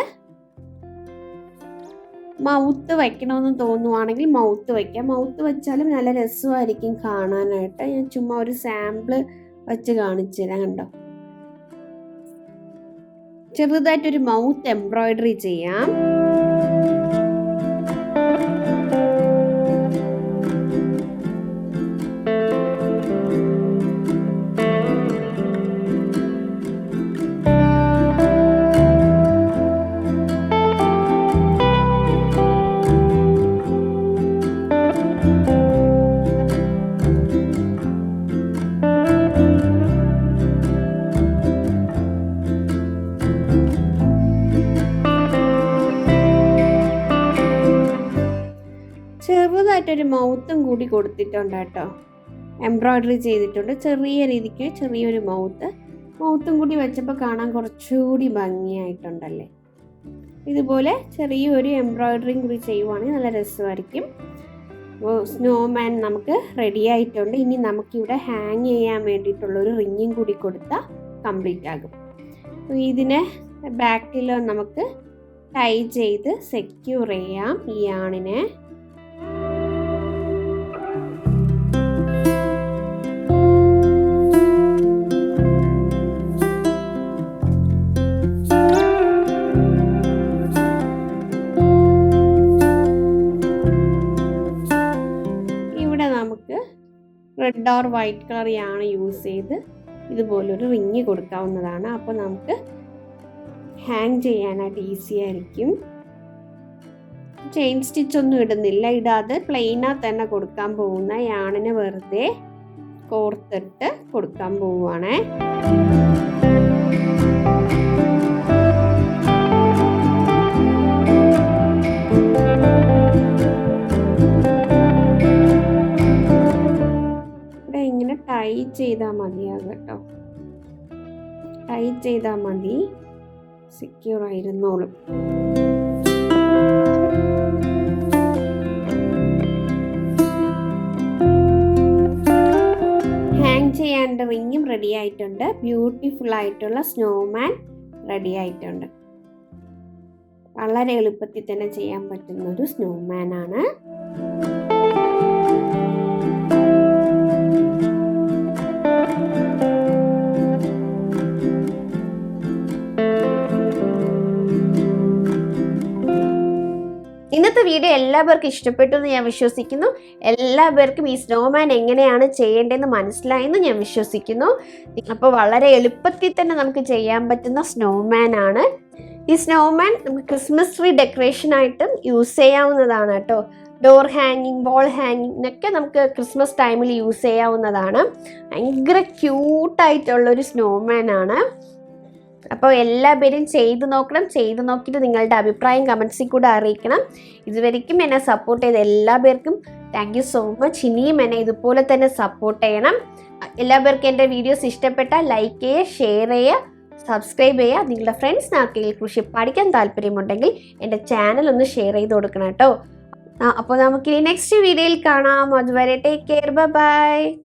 മൗത്ത് വയ്ക്കണമെന്ന് തോന്നുവാണെങ്കിൽ മൗത്ത് വയ്ക്കാം. മൗത്ത് വെച്ചാലും നല്ല രസമായിരിക്കും കാണാനായിട്ട്. ഞാൻ ചുമ്മാ ഒരു സാമ്പിള് വെച്ച് കാണിച്ചു തരാം. കണ്ടോ, ചെറുതായിട്ടൊരു മൗത്ത് എംബ്രോയിഡറി ചെയ്യാം. ചെറുതായിട്ടൊരു മൗത്തും കൂടി കൊടുത്തിട്ടുണ്ട് കേട്ടോ. എംബ്രോയിഡറി ചെയ്തിട്ടുണ്ട്. ചെറിയ രീതിക്ക് ചെറിയൊരു മൗത്തും കൂടി വെച്ചപ്പോൾ കാണാൻ കുറച്ചുകൂടി ഭംഗിയായിട്ടുണ്ടല്ലേ. ഇതുപോലെ ചെറിയൊരു എംബ്രോയിഡറിയും കൂടി ചെയ്യുവാണെങ്കിൽ നല്ല രസമായിരിക്കും. സ്നോമാൻ നമുക്ക് റെഡി ആയിട്ടുണ്ട്. ഇനി നമുക്കിവിടെ ഹാങ് ചെയ്യാൻ വേണ്ടിയിട്ടുള്ളൊരു റിങ്ങും കൂടി കൊടുത്താൽ കംപ്ലീറ്റ് ആകും. അപ്പോൾ ഇതിനെ ബാക്കിൽ നമുക്ക് ടൈ ചെയ്ത് സെക്യൂർ ചെയ്യാം ഈ ആണിനെ. നമുക്ക് റെഡ് ഓർ വൈറ്റ് കളർ യാണ് യൂസ് ചെയ്ത് ഇതുപോലൊരു റിങ് കൊടുക്കാവുന്നതാണ്. അപ്പോൾ നമുക്ക് ഹാങ് ചെയ്യാനായിട്ട് ഈസി ആയിരിക്കും. ചെയിൻ സ്റ്റിച്ച് ഒന്നും ഇടാതെ പ്ലെയിനാ തന്നെ കൊടുക്കാൻ പോകുന്ന യാണിനെ വെറുതെ കോർത്തിട്ട് കൊടുക്കാൻ പോവുകയാണേ. ഇങ്ങനെ ടൈ ചെയ്താൽ മതിയാകും കേട്ടോ. ടൈ ചെയ്താൽ മതി, സെക്യൂർ ആയിരുന്നോളും. ഹാങ് ചെയ്യാൻ റിങ്ങും റെഡി ആയിട്ടുണ്ട്. ബ്യൂട്ടിഫുൾ ആയിട്ടുള്ള സ്നോമാൻ റെഡി ആയിട്ടുണ്ട്. വളരെ എളുപ്പത്തിൽ തന്നെ ചെയ്യാൻ പറ്റുന്ന ഒരു സ്നോമാൻ ആണ്. ഇന്നത്തെ വീഡിയോ എല്ലാവർക്കും ഇഷ്ടപ്പെട്ടു എന്ന് ഞാൻ വിശ്വസിക്കുന്നു. എല്ലാവർക്കും ഈ സ്നോമാൻ എങ്ങനെയാണ് ചെയ്യേണ്ടതെന്ന് മനസ്സിലായെന്ന് ഞാൻ വിശ്വസിക്കുന്നു. അപ്പോൾ വളരെ എളുപ്പത്തിൽ തന്നെ നമുക്ക് ചെയ്യാൻ പറ്റുന്ന സ്നോമാൻ ആണ്. ഈ സ്നോമാൻ നമുക്ക് ക്രിസ്മസ് ട്രീ ഡെക്കറേഷൻ ആയിട്ടും യൂസ് ചെയ്യാവുന്നതാണ് കേട്ടോ. ഡോർ ഹാങ്ങിങ്, വാൾ ഹാങ്ങിങ്ങിനൊക്കെ നമുക്ക് ക്രിസ്മസ് ടൈമിൽ യൂസ് ചെയ്യാവുന്നതാണ്. ഭയങ്കര ക്യൂട്ടായിട്ടുള്ളൊരു സ്നോമാൻ ആണ്. അപ്പോൾ എല്ലാവരും ചെയ്ത് നോക്കണം. ചെയ്ത് നോക്കിയിട്ട് നിങ്ങളുടെ അഭിപ്രായം കമൻസിൽ കൂടെ അറിയിക്കണം. ഇതുവരെയ്ക്കും എന്നെ സപ്പോർട്ട് ചെയ്ത എല്ലാവർക്കും താങ്ക് യു സോ മച്ച്. ഇനിയും എന്നെ ഇതുപോലെ തന്നെ സപ്പോർട്ട് ചെയ്യണം. എല്ലാവർക്കും എൻ്റെ വീഡിയോസ് ഇഷ്ടപ്പെട്ടാൽ ലൈക്ക് ചെയ്യുക, ഷെയർ ചെയ്യുക, സബ്സ്ക്രൈബ് ചെയ്യുക. നിങ്ങളുടെ ഫ്രണ്ട്സിന് ആർക്കെങ്കിലും കൃഷി പഠിക്കാൻ താല്പര്യമുണ്ടെങ്കിൽ എൻ്റെ ചാനൽ ഒന്ന് ഷെയർ ചെയ്ത് കൊടുക്കണം കേട്ടോ. അപ്പോൾ നമുക്കിനി നെക്സ്റ്റ് വീഡിയോയിൽ കാണാം. അതുവരെ ടേക്ക് കെയർ, ബൈ.